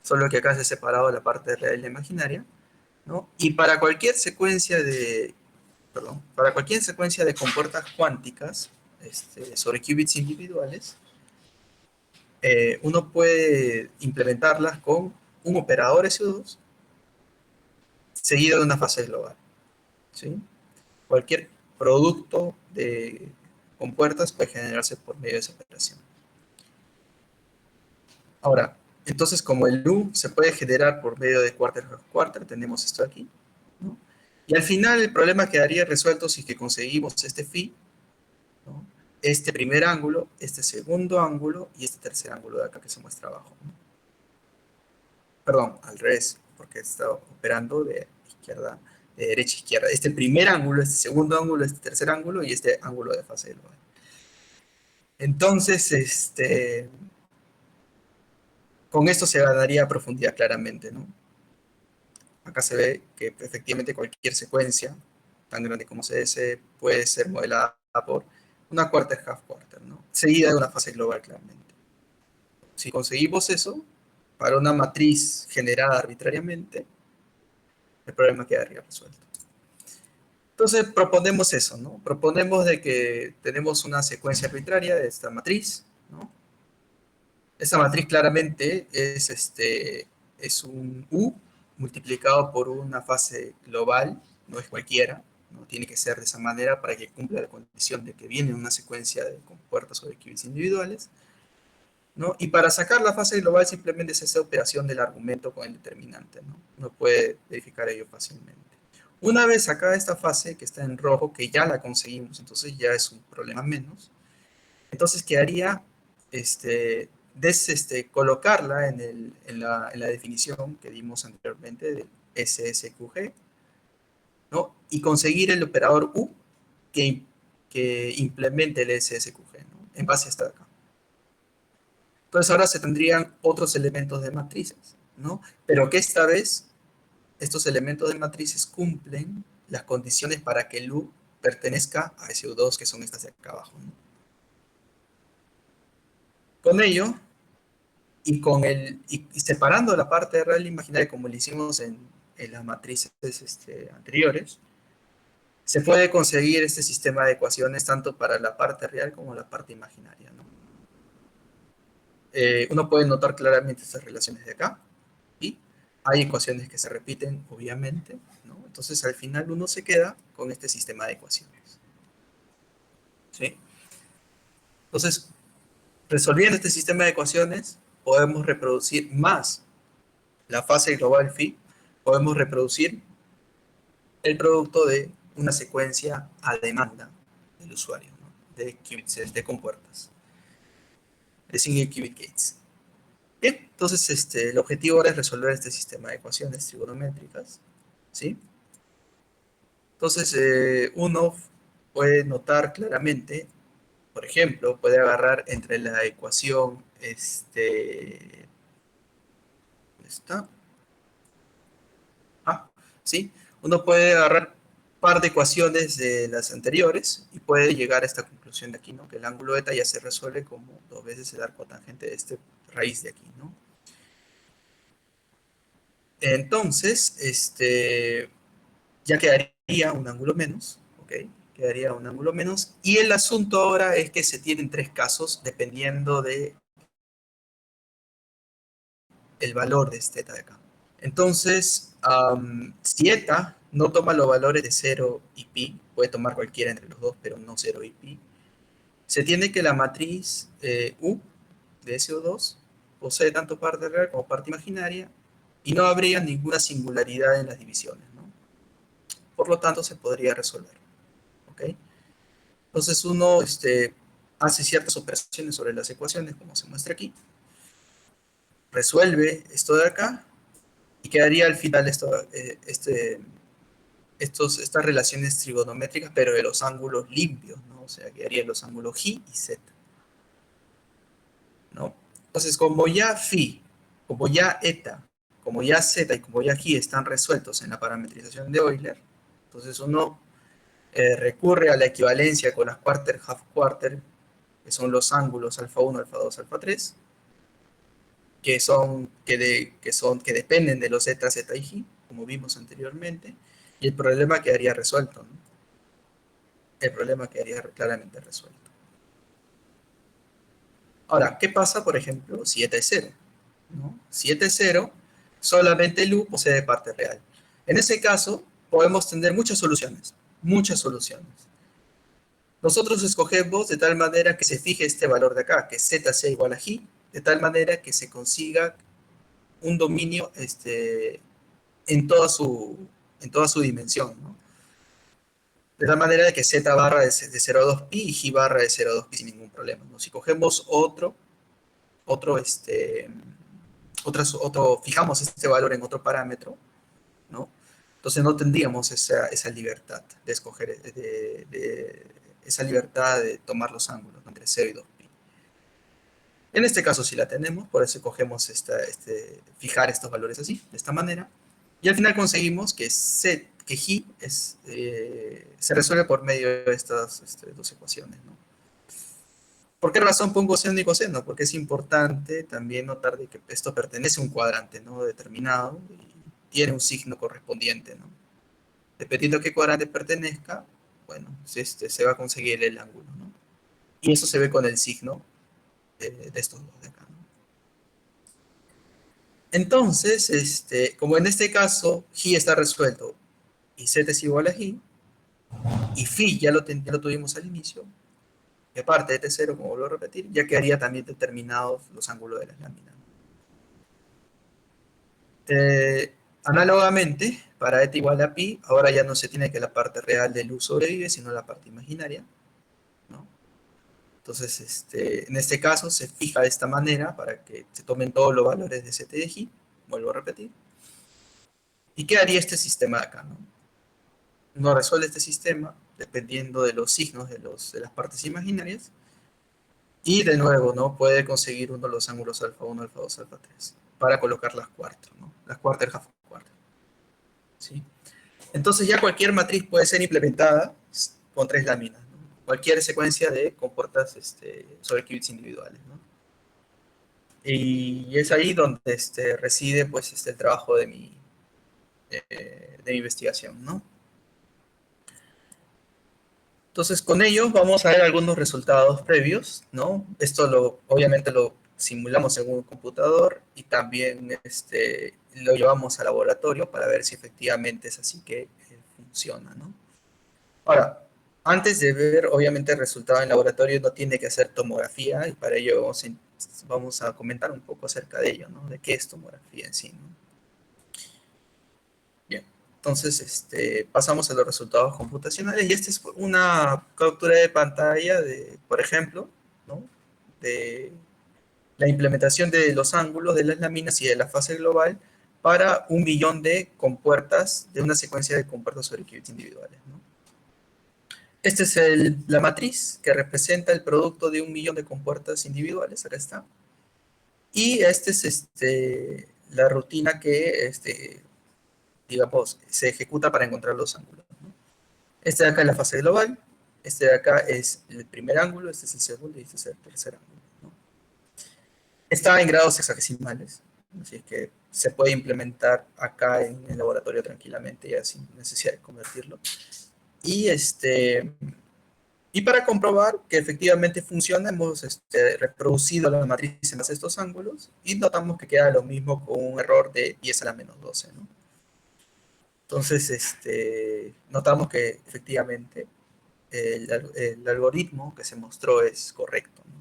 Solo que acá se ha separado la parte real y la imaginaria, ¿no? Y para cualquier secuencia de compuertas cuánticas sobre qubits individuales, uno puede implementarlas con un operador SU2 seguido de una fase global, ¿sí? Cualquier producto de compuertas puede generarse por medio de esa operación. Ahora, entonces como el U se puede generar por medio de quarter half quarter, tenemos esto aquí, ¿no? Y al final el problema quedaría resuelto si que conseguimos este phi, ¿no? Este primer ángulo, este segundo ángulo y este tercer ángulo de acá que se muestra abajo, ¿no? Perdón, al revés, porque está operando de derecha a izquierda. Este primer ángulo, este segundo ángulo, este tercer ángulo y este ángulo de fase global. Entonces, con esto se ganaría profundidad claramente, ¿no? Acá se ve que efectivamente cualquier secuencia, tan grande como CS, puede ser modelada por una quarter half quarter, ¿no? Seguida de una fase global, claramente. Si conseguimos eso, para una matriz generada arbitrariamente, el problema quedaría resuelto. Entonces proponemos eso, ¿no? Proponemos de que tenemos una secuencia arbitraria de esta matriz, ¿no? Esta matriz claramente es es un U multiplicado por una fase global, no es cualquiera, ¿no? Tiene que ser de esa manera para que cumpla la condición de que viene una secuencia de compuertas o de qubits individuales, ¿no? Y para sacar la fase global simplemente es esa operación del argumento con el determinante, ¿no? Uno puede verificar ello fácilmente. Una vez sacada esta fase que está en rojo, que ya la conseguimos, entonces ya es un problema menos, entonces quedaría colocarla en la definición que dimos anteriormente del SSQG, ¿no? Y conseguir el operador U que implemente el SSQG, ¿no? En base a esta de acá. Entonces ahora se tendrían otros elementos de matrices, ¿no? Pero que esta vez estos elementos de matrices cumplen las condiciones para que el U pertenezca a SU2, que son estas de acá abajo, ¿no? Con ello, y separando la parte real e imaginaria como lo hicimos en las matrices anteriores, se puede conseguir este sistema de ecuaciones tanto para la parte real como la parte imaginaria, ¿no? Uno puede notar claramente estas relaciones de acá, y hay ecuaciones que se repiten, obviamente, ¿no? Entonces al final uno se queda con este sistema de ecuaciones, ¿sí? Entonces, resolviendo este sistema de ecuaciones, podemos reproducir más la fase global phi, podemos reproducir el producto de una secuencia a demanda del usuario, ¿no? De qubits, de compuertas, de single qubit gates. Bien, entonces el objetivo ahora es resolver este sistema de ecuaciones trigonométricas, ¿sí? Entonces uno puede notar claramente, por ejemplo, puede agarrar entre la ecuación, ¿dónde está? Ah, ¿sí? Uno puede agarrar un par de ecuaciones de las anteriores y puede llegar a esta conclusión de aquí, ¿no? Que el ángulo eta ya se resuelve como 2 veces el arco tangente de este raíz de aquí, ¿no? Entonces, ya quedaría un ángulo menos, ¿ok? Quedaría un ángulo menos. Y el asunto ahora es que se tienen tres casos dependiendo de el valor de este eta de acá. Entonces, si eta no toma los valores de 0 y pi, puede tomar cualquiera entre los dos, pero no 0 y pi, se tiene que la matriz U de SO2 posee tanto parte real como parte imaginaria y no habría ninguna singularidad en las divisiones, ¿no? Por lo tanto, se podría resolver, ¿ok? Entonces uno hace ciertas operaciones sobre las ecuaciones, como se muestra aquí, resuelve esto de acá y quedaría al final estas relaciones trigonométricas, pero de los ángulos limpios, ¿no? O sea, quedarían los ángulos G y Z, ¿no? Entonces, como ya phi, como ya eta, como ya z y como ya g están resueltos en la parametrización de Euler, entonces uno recurre a la equivalencia con las quarter, half quarter, que son los ángulos alfa 1, alfa 2, alfa 3, que dependen de los z, z y g, como vimos anteriormente, y el problema quedaría resuelto, ¿no? El problema quedaría claramente resuelto. Ahora, ¿qué pasa, por ejemplo, si eta es 0? ¿No? Si eta es 0, solamente el U posee parte real. En ese caso, podemos tener muchas soluciones, muchas soluciones. Nosotros escogemos de tal manera que se fije este valor de acá, que z sea igual a g, de tal manera que se consiga un dominio en, toda su, en toda su dimensión, ¿no? De tal manera de que z barra de 0 a 2pi y g barra de 0 a 2pi sin ningún problema, ¿no? Si cogemos otro, fijamos este valor en otro parámetro, ¿no? Entonces no tendríamos esa libertad de escoger, esa libertad de tomar los ángulos, ¿no? Entre 0 y 2pi. En este caso sí la tenemos, por eso cogemos fijar estos valores así, de esta manera, y al final conseguimos que G se resuelve por medio de estas dos ecuaciones, ¿no? ¿Por qué razón pongo seno y coseno? Porque es importante también notar de que esto pertenece a un cuadrante, ¿no? Determinado y tiene un signo correspondiente, ¿no? Dependiendo a qué cuadrante pertenezca, bueno, se va a conseguir el ángulo, ¿no? Y eso se ve con el signo de estos dos de acá, ¿no? Entonces, como en este caso, G está resuelto y Z es igual a G, y Phi ya lo tuvimos al inicio, y aparte de T0, como vuelvo a repetir, ya quedaría también determinados los ángulos de las láminas. Análogamente, para eta igual a pi, ahora ya no se tiene que la parte real de luz sobrevive, sino la parte imaginaria, ¿no? Entonces, en este caso se fija de esta manera para que se tomen todos los valores de CT de G, vuelvo a repetir. ¿Y qué haría este sistema de acá, no? Uno resuelve este sistema dependiendo de los signos de las partes imaginarias y de nuevo, ¿no? Puede conseguir uno los ángulos alfa 1, alfa 2, alfa 3 para colocar las cuartas, ¿no? Las cuartas, half cuartas, ¿sí? Entonces ya cualquier matriz puede ser implementada con tres láminas, ¿no? Cualquier secuencia de compuertas sobre qubits individuales, ¿no? Y es ahí donde reside pues, el trabajo de mi investigación, ¿no? Entonces, con ello vamos a ver algunos resultados previos, ¿no? Obviamente lo simulamos en un computador y también lo llevamos al laboratorio para ver si efectivamente es así que funciona, ¿no? Ahora, antes de ver, obviamente, el resultado en laboratorio, no tiene que hacer tomografía y para ello vamos a comentar un poco acerca de ello, ¿no? De qué es tomografía en sí, ¿no? Bien, entonces pasamos a los resultados computacionales y esta es una captura de pantalla de, por ejemplo, ¿no? De la implementación de los ángulos de las láminas y de la fase global para 1 millón de compuertas, de una secuencia de compuertas sobre qubits individuales, ¿no? Esta es la matriz que representa el producto de 1 millón de compuertas individuales, acá está. Y esta es la rutina que digamos, se ejecuta para encontrar los ángulos, ¿no? Este de acá es la fase global, este de acá es el primer ángulo, este es el segundo y este es el tercer ángulo, ¿no? Está en grados hexagesimales, así que se puede implementar acá en el laboratorio tranquilamente, ya sin necesidad de convertirlo. Y para comprobar que efectivamente funciona, hemos reproducido la matriz en base a estos ángulos y notamos que queda lo mismo con un error de 10 a la menos 12, ¿no? Entonces, notamos que efectivamente el algoritmo que se mostró es correcto, ¿no?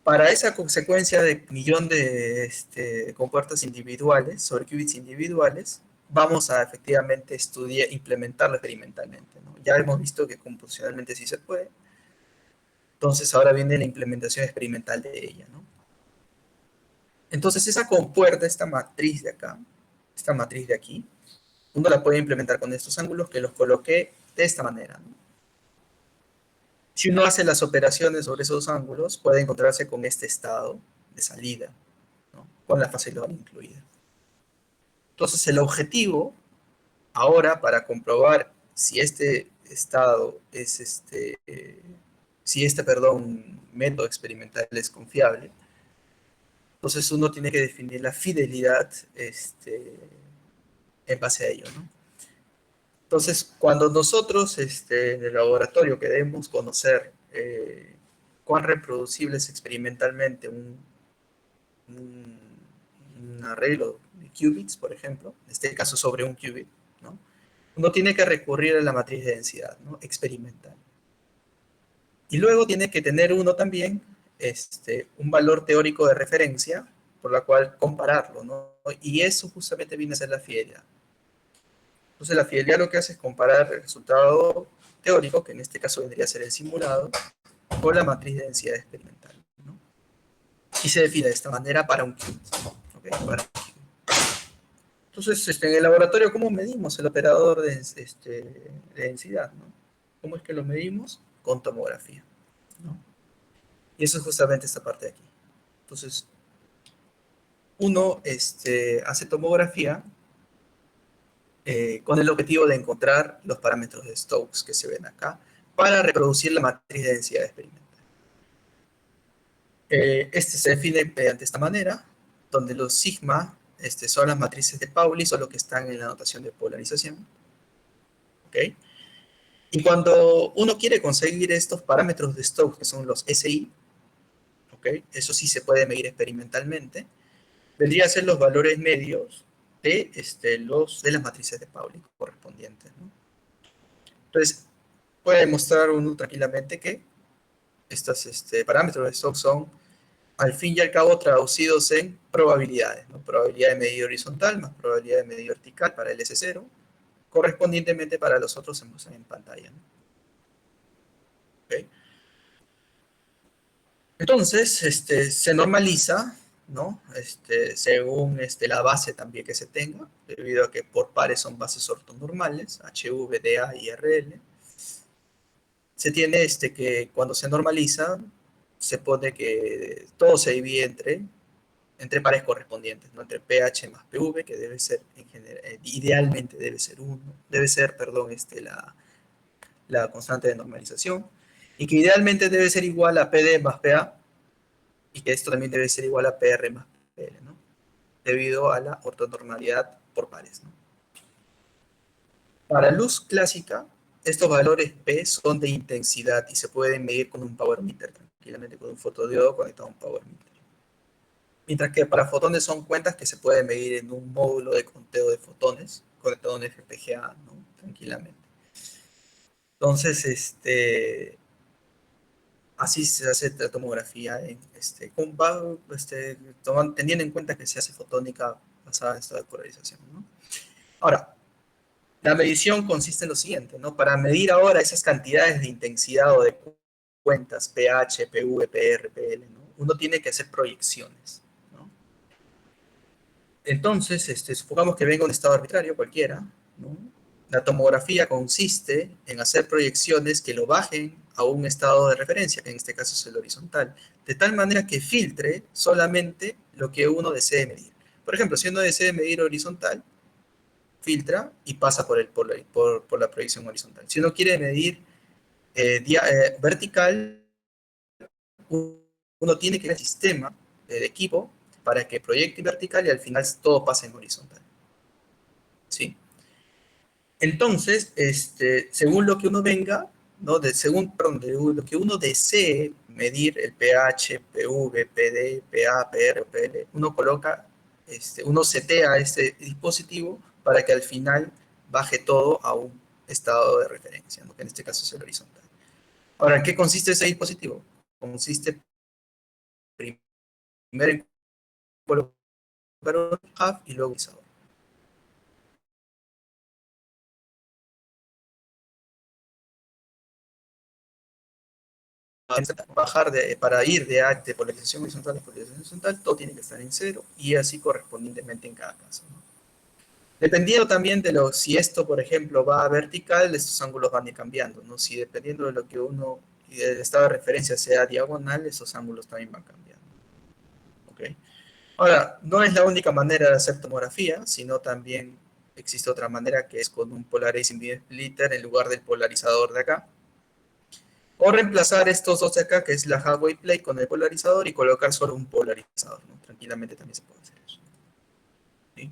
Para esa consecuencia de millón de compuertas individuales, sobre qubits individuales, vamos a efectivamente estudiar, implementarlo experimentalmente, ¿no? Ya hemos visto que computacionalmente sí se puede, entonces ahora viene la implementación experimental de ella, ¿no? Entonces esa compuerta, esta matriz de acá, esta matriz de aquí, uno la puede implementar con estos ángulos que los coloqué de esta manera, ¿no? Si uno hace las operaciones sobre esos ángulos, puede encontrarse con este estado de salida, ¿no? Con la fase global incluida. Entonces el objetivo ahora para comprobar si este estado es si perdón, método experimental es confiable, entonces uno tiene que definir la fidelidad en base a ello, ¿no? Entonces, cuando nosotros en el laboratorio queremos conocer cuán reproducible es experimentalmente un, un arreglo de qubits, por ejemplo, en este caso sobre un qubit, ¿no? Uno tiene que recurrir a la matriz de densidad, ¿no? Experimental. Y luego tiene que tener uno también un valor teórico de referencia por la cual compararlo, ¿no? Y eso justamente viene a ser la fidelidad. Entonces la fidelidad lo que hace es comparar el resultado teórico, que en este caso vendría a ser el simulado, con la matriz de densidad experimental, ¿no? Y se define de esta manera para un qubit, ¿okay? Entonces, en el laboratorio, ¿cómo medimos el operador de densidad, ¿no? ¿Cómo es que lo medimos? Con tomografía, ¿no? Y eso es justamente esta parte de aquí. Entonces, uno hace tomografía con el objetivo de encontrar los parámetros de Stokes que se ven acá para reproducir la matriz de densidad experimental. Se define mediante esta manera, donde los sigma son las matrices de Pauli, son los que están en la notación de polarización. ¿Okay? Y cuando uno quiere conseguir estos parámetros de Stokes, que son los SI, ¿ok? ¿ok? Eso sí se puede medir experimentalmente. Vendría a ser los valores medios de las matrices de Pauli correspondientes, ¿no? Entonces, puede demostrar uno tranquilamente que estos parámetros de stock son, al fin y al cabo, traducidos en probabilidades, ¿no? Probabilidad de medida horizontal más probabilidad de medida vertical para el S0, correspondientemente para los otros se muestran en pantalla, ¿no? ¿Okay? Entonces, se normaliza, ¿no? Según la base también que se tenga, debido a que por pares son bases ortonormales, HV, DA y RL. Se tiene que cuando se normaliza, se pone que todo se divide entre pares correspondientes, ¿no? Entre pH más PV, que debe ser, idealmente debe ser perdón, la constante de normalización, y que idealmente debe ser igual a PD más PA, y que esto también debe ser igual a PR más PL, ¿no? Debido a la ortonormalidad por pares, ¿no? Para luz clásica, estos valores P son de intensidad y se pueden medir con un power meter, tranquilamente con un fotodiodo conectado a un power meter. Mientras que para fotones son cuentas que se pueden medir en un módulo de conteo de fotones conectado a un FPGA, ¿no? Tranquilamente. Entonces, así se hace la tomografía teniendo en cuenta que se hace fotónica basada en esta polarización, ¿no? Ahora, la medición consiste en lo siguiente, ¿no? Para medir ahora esas cantidades de intensidad o de cuentas, pH, PV, PR, PL, ¿no? Uno tiene que hacer proyecciones, ¿no? Entonces, supongamos que venga un estado arbitrario cualquiera, ¿no? La tomografía consiste en hacer proyecciones que lo bajen a un estado de referencia, que en este caso es el horizontal, de tal manera que filtre solamente lo que uno desee medir. Por ejemplo, si uno desea medir horizontal, filtra y pasa por la proyección horizontal. Si uno quiere medir vertical, uno tiene que ir al sistema del equipo para que proyecte vertical y al final todo pasa en horizontal. ¿Sí? Entonces, según lo que uno venga, ¿no? Perdón, de lo que uno desee medir, el pH, PV, PD, PA, PR, PL, uno coloca, uno setea este dispositivo para que al final baje todo a un estado de referencia, ¿no? Que en este caso es el horizontal. Ahora, ¿en qué consiste ese dispositivo? Consiste primero en colocar un hub y luego un visualizador. Bajar para ir de polarización horizontal a polarización horizontal, todo tiene que estar en cero y así correspondientemente en cada caso, ¿no? Dependiendo también si esto, por ejemplo, va a vertical, estos ángulos van a ir cambiando, ¿no? Si dependiendo de lo que uno, y el estado de referencia sea diagonal, esos ángulos también van cambiando, ¿ok? Ahora, no es la única manera de hacer tomografía, sino también existe otra manera que es con un Polarizing Beam Splitter en lugar del polarizador de acá. O reemplazar estos dos de acá, que es la halfway plate con el polarizador y colocar solo un polarizador, ¿no? Tranquilamente también se puede hacer eso, ¿sí?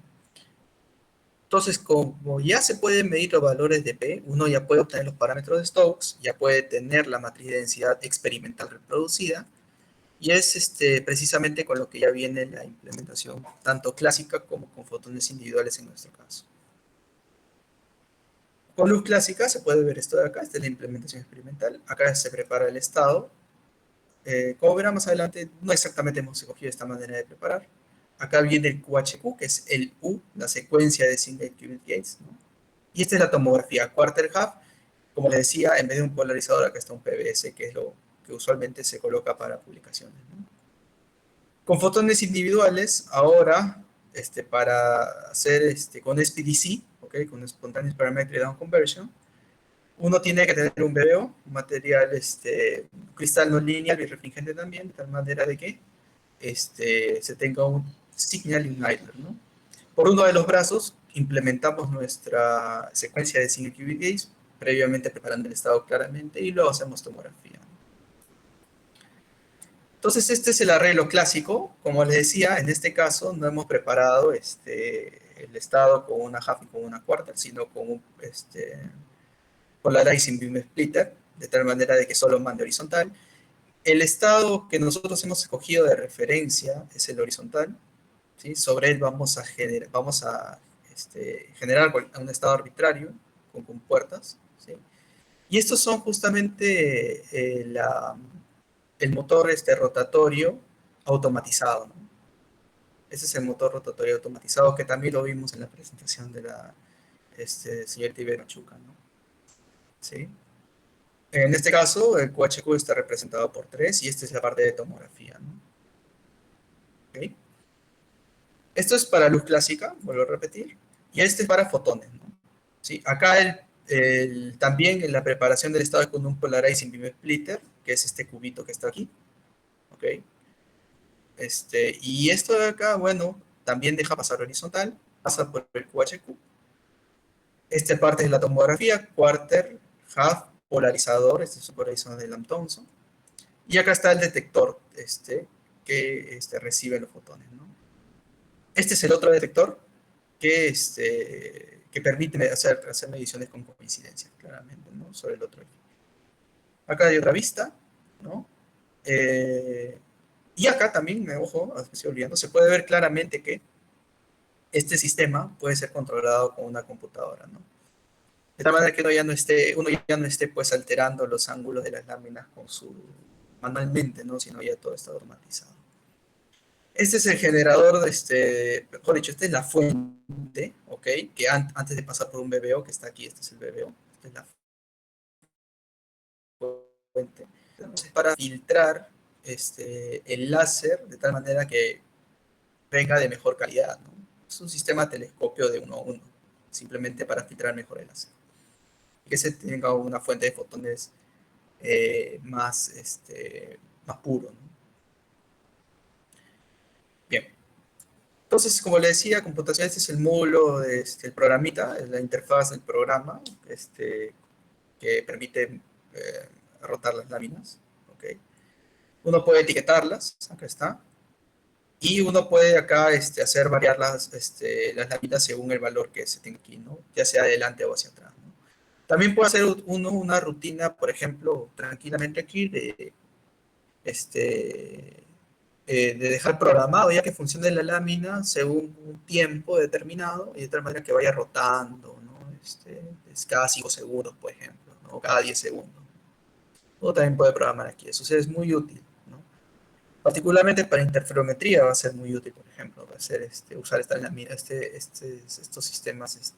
Entonces, como ya se pueden medir los valores de P, uno ya puede obtener los parámetros de Stokes, ya puede tener la matriz de densidad experimental reproducida, y es precisamente con lo que ya viene la implementación, tanto clásica como con fotones individuales en nuestro caso. Con luz clásica se puede ver esto de acá, esta es la implementación experimental. Acá se prepara el estado. Como verán más adelante, no exactamente hemos escogido esta manera de preparar. Acá viene el QHQ, que es el U, la secuencia de Single Qubit Gates, ¿no? Y esta es la tomografía Quarter Half. Como les decía, en vez de un polarizador, acá está un PBS, que es lo que usualmente se coloca para publicaciones, ¿no? Con fotones individuales, ahora, para hacer con SPDC, ¿okay? Con Spontaneous Parametric Down Conversion, uno tiene que tener un BBO, un material cristal no lineal y refringente también, de tal manera de que se tenga un signal igniter, ¿no? Por uno de los brazos, implementamos nuestra secuencia de single qubit gates, previamente preparando el estado claramente, y luego hacemos tomografía. Entonces, este es el arreglo clásico. Como les decía, en este caso no hemos preparado el estado con una half y con una quarter, sino con un polarizing beam splitter, de tal manera de que solo mande horizontal. El estado que nosotros hemos escogido de referencia es el horizontal, ¿sí? Sobre él vamos a generar un estado arbitrario con compuertas, ¿sí? Y estos son justamente el motor rotatorio automatizado, ¿no? Ese es el motor rotatorio automatizado que también lo vimos en la presentación de la señorita Ibero Chuca, ¿no? ¿Sí? En este caso, el QHQ está representado por 3 y esta es la parte de tomografía, ¿no? ¿Okay? Esto es para luz clásica, vuelvo a repetir, y este es para fotones, ¿no? ¿Sí? Acá también en la preparación del estado con un Polarizing Beam Splitter, que es este cubito que está aquí, ¿ok? Y esto de acá, bueno, también deja pasar horizontal, pasa por el QHQ. Esta parte es la tomografía, quarter, half, polarizador, este es un polarizador de Lamb-Thompson. Y acá está el detector que recibe los fotones, ¿no? Este es el otro detector que permite hacer mediciones con coincidencia, claramente, ¿no? Sobre el otro eje. Acá hay otra vista, ¿no? Y acá también, ojo, me estoy olvidando, se puede ver claramente que este sistema puede ser controlado con una computadora, ¿no? De tal manera que uno ya no esté pues alterando los ángulos de las láminas manualmente, ¿no? Sino ya todo está automatizado. Este es el generador, mejor dicho, esta es la fuente, ¿ok? Que antes de pasar por un VBO, que está aquí, este es el VBO, esta es la fuente. Entonces, para filtrar el láser de tal manera que venga de mejor calidad, ¿no? Es un sistema telescopio de 1 a 1, simplemente para filtrar mejor el láser. Y que se tenga una fuente de fotones más puro, ¿no? Bien. Entonces, como le decía, computación, este es el módulo, el programita, es la interfaz del programa, que permite rotar las láminas. ¿Okay? Uno puede etiquetarlas, acá está, y uno puede acá hacer variar las láminas según el valor que se tenga aquí, ¿no? Ya sea adelante o hacia atrás, ¿no? También puede hacer uno una rutina, por ejemplo, tranquilamente aquí este, de dejar programado ya que funcione la lámina según un tiempo determinado y de tal manera que vaya rotando, ¿no? Es cada 5 segundos, por ejemplo, ¿no? Cada 10 segundos. O también puede programar aquí eso, o sea, es muy útil, ¿no? Particularmente para interferometría va a ser muy útil, por ejemplo, va a ser usar estos sistemas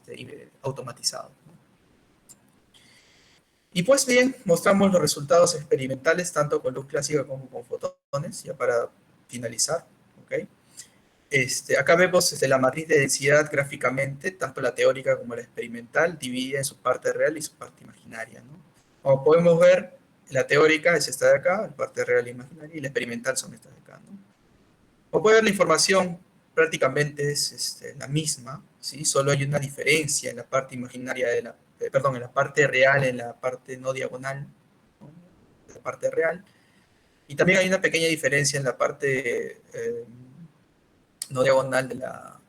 automatizados, ¿no? Y pues bien, mostramos los resultados experimentales tanto con luz clásica como con fotones, ya para finalizar, ¿ok? Acá vemos la matriz de densidad gráficamente, tanto la teórica como la experimental, dividida en su parte real y su parte imaginaria, ¿no? Como podemos ver, la teórica es esta de acá, la parte real e imaginaria, y la experimental son estas de acá, ¿no? Como pueden ver, la información prácticamente es la misma, ¿sí? Solo hay una diferencia en la parte imaginaria perdón, en la parte real, en la parte no diagonal, ¿no? La parte real. Y también hay una pequeña diferencia en la parte no diagonal de la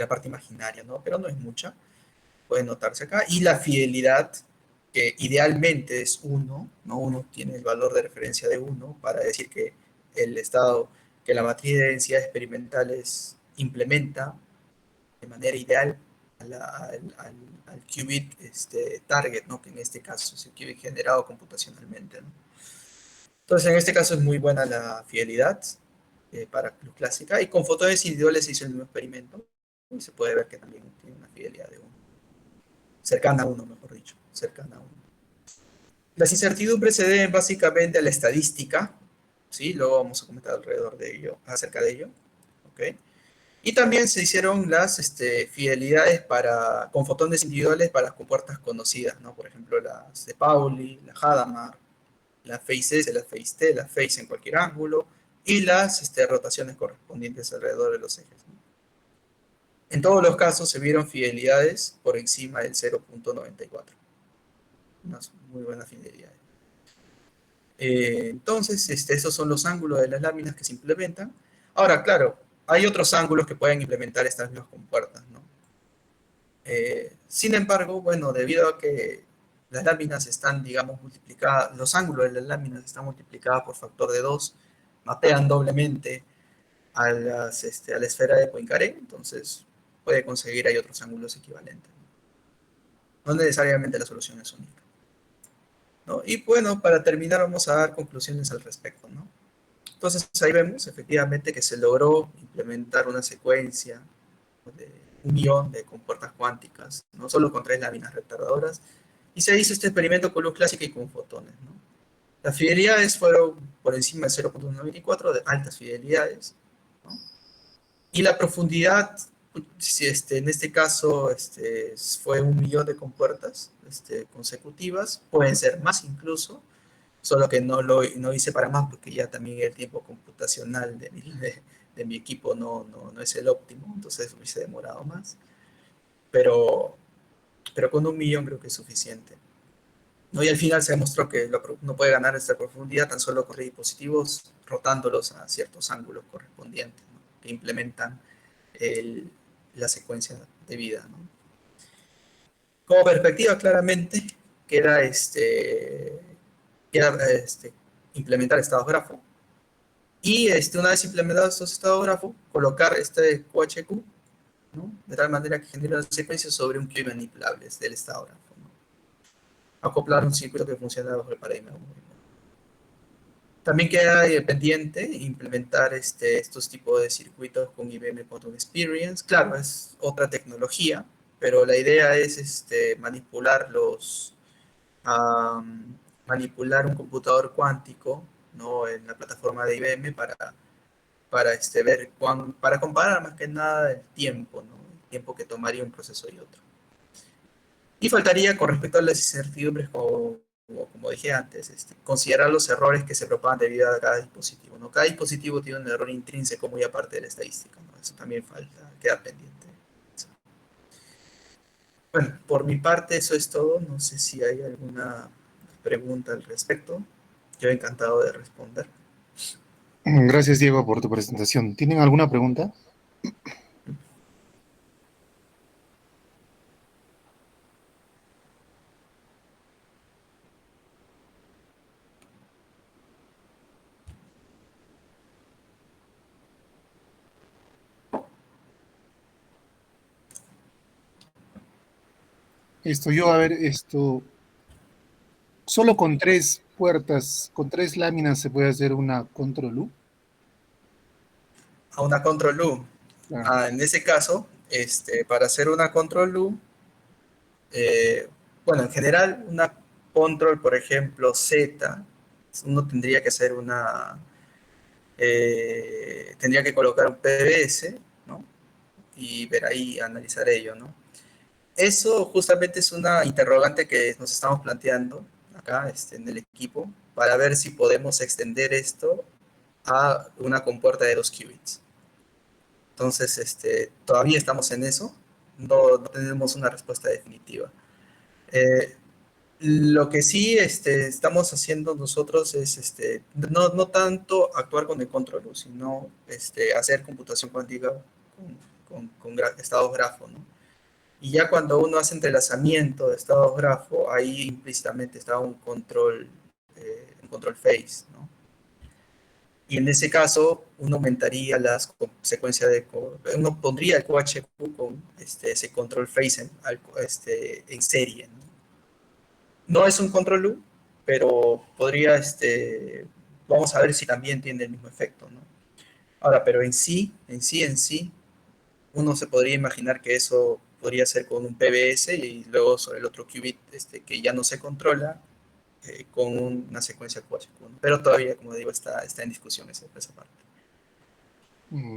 parte imaginaria, ¿no? Pero no es mucha, puede notarse acá. Y la fidelidad, que idealmente es 1, ¿no? Uno tiene el valor de referencia de 1 para decir que el estado, que la matriz de densidad experimentales implementa de manera ideal al qubit target, ¿no? Que en este caso es el qubit generado computacionalmente, ¿no? Entonces, en este caso es muy buena la fidelidad para luz clásica, y con fotones individuales se hizo el mismo experimento y se puede ver que también tiene una fidelidad de 1, cercana a 1, mejor dicho, cercana a 1. Las incertidumbres se deben básicamente a la estadística, ¿sí? Luego vamos a comentar alrededor de ello, acerca de ello, ¿ok? Y también se hicieron las fidelidades con fotones individuales para las compuertas conocidas, ¿no? Por ejemplo, las de Pauli, la Hadamard, la phase S, la phase T, la phase en cualquier ángulo, y las rotaciones correspondientes alrededor de los ejes, ¿no? En todos los casos se vieron fidelidades por encima del 0.94. Unas muy buenas fidelidades. Entonces, estos son los ángulos de las láminas que se implementan. Ahora, claro, hay otros ángulos que pueden implementar estas mismas compuertas, ¿no? Sin embargo, bueno, debido a que las láminas están, digamos, multiplicadas, los ángulos de las láminas están multiplicadas por factor de 2, mapean doblemente a la esfera de Poincaré, entonces puede conseguir ahí otros ángulos equivalentes. No necesariamente la solución es única, ¿no? Y bueno, para terminar vamos a dar conclusiones al respecto, ¿no? Entonces ahí vemos efectivamente que se logró implementar una secuencia de 1 millón de compuertas cuánticas, no solo con 3 láminas retardadoras, y se hizo este experimento con luz clásica y con fotones, ¿no? Las fidelidades fueron por encima de 0.94 de altas fidelidades, ¿no? Y la profundidad, si en este caso fue 1 millón de compuertas consecutivas, pueden ser más incluso, solo que no hice para más porque ya también el tiempo computacional de mi equipo no es el óptimo, entonces hubiese demorado más, pero, pero con 1 millón creo que es suficiente. ¿No? Y al final se demostró que no puede ganar esta profundidad tan solo con dispositivos rotándolos a ciertos ángulos correspondientes, ¿no? Que implementan el, la secuencia de vida, ¿no? Como perspectiva, claramente, queda, queda implementar estados grafo. Y una vez implementados estos estados grafo, colocar este QHQ, ¿no? De tal manera que genere una secuencia sobre un QI manipulable del estado grafo, ¿no? Acoplar un circuito que funciona bajo el paradigma de movimiento. También queda pendiente implementar estos tipos de circuitos con IBM Quantum Experience. Claro, es otra tecnología, pero la idea es manipular un computador cuántico, ¿no? En la plataforma de IBM para comparar más que nada el tiempo, ¿no? El tiempo que tomaría un proceso y otro. Y faltaría, con respecto a las incertidumbres, como dije antes, considerar los errores que se propagan debido a cada dispositivo, ¿no? Cada dispositivo tiene un error intrínseco muy aparte de la estadística, ¿no? Eso también falta, queda pendiente. Bueno, por mi parte eso es todo. No sé si hay alguna pregunta al respecto. Yo encantado de responder. Gracias, Diego, por tu presentación. ¿Tienen alguna pregunta? A ver, solo con 3 puertas, con 3 láminas se puede hacer una control loop. A una control loop. Claro. En ese caso, para hacer una control loop, eh, bueno, en general, una control, por ejemplo, Z, uno tendría que hacer tendría que colocar un PBS, ¿no? Y ver ahí, analizar ello, ¿no? Eso justamente es una interrogante que nos estamos planteando acá en el equipo para ver si podemos extender esto a una compuerta de 2 qubits. Entonces, todavía estamos en eso, no tenemos una respuesta definitiva. Eh, lo que sí estamos haciendo nosotros es no tanto actuar con el control, sino hacer computación cuántica con estados grafo, ¿no? Y ya cuando uno hace entrelazamiento de estados grafo, ahí implícitamente está un control phase, ¿no? Y en ese caso, uno aumentaría las secuencias uno pondría el QHQ con ese control phase en serie, ¿no? No es un control loop, pero podría, vamos a ver si también tiene el mismo efecto, ¿no? Ahora, pero en sí, uno se podría imaginar que eso podría ser con un PBS y luego sobre el otro qubit que ya no se controla con una secuencia QHQ, ¿no? Pero todavía, como digo, está en discusión esa parte.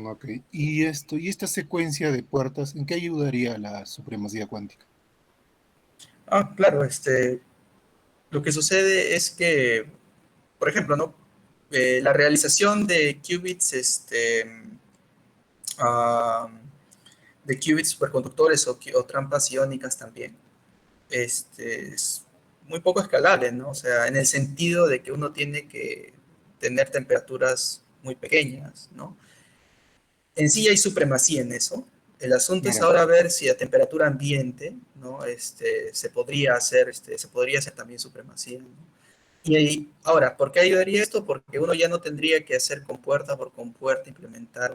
Ok. Y esta secuencia de puertas, ¿en qué ayudaría la supremacía cuántica? Ah, claro, lo que sucede es que, por ejemplo, ¿no? La realización de qubits, ah, de qubits superconductores o trampas iónicas también, es muy poco escalable, ¿no? O sea, en el sentido de que uno tiene que tener temperaturas muy pequeñas, ¿no? En sí hay supremacía en eso, El asunto es Mira, ahora ver si a temperatura ambiente, ¿no? Se podría hacer, se podría hacer también supremacía, ¿no? Y ahora, ¿por qué ayudaría esto? Porque uno ya no tendría que hacer compuerta por compuerta, implementar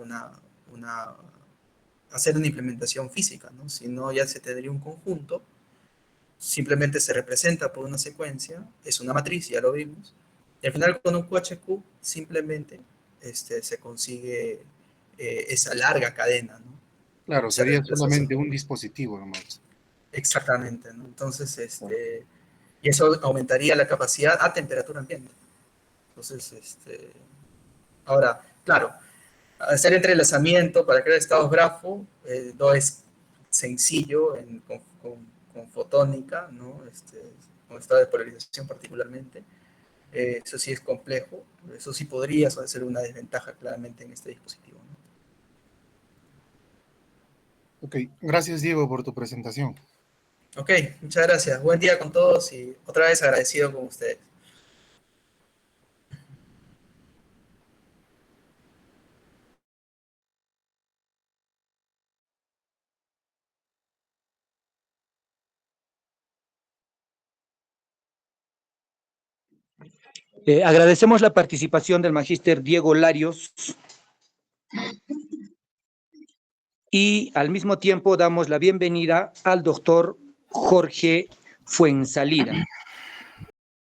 hacer una implementación física, ¿no? Sino ya se tendría un conjunto, simplemente se representa por una secuencia, es una matriz, ya lo vimos, y al final con un QHQ simplemente se consigue esa larga cadena, ¿no? claro, Esa sería reemplazación. solamente un dispositivo nomás. Exactamente, ¿no? Entonces, y eso aumentaría la capacidad a temperatura ambiente. Entonces, ahora, claro, hacer entrelazamiento para crear estados grafo no es sencillo con fotónica, ¿no? Con estado de polarización particularmente. Eso sí es complejo, eso sí podría ser una desventaja claramente en este dispositivo, ¿no? Ok, gracias Diego por tu presentación. Ok, muchas gracias. Buen día con todos y otra vez agradecido con ustedes. Agradecemos la participación del magíster Diego Larios y al mismo tiempo damos la bienvenida al doctor Jorge Fuensalida.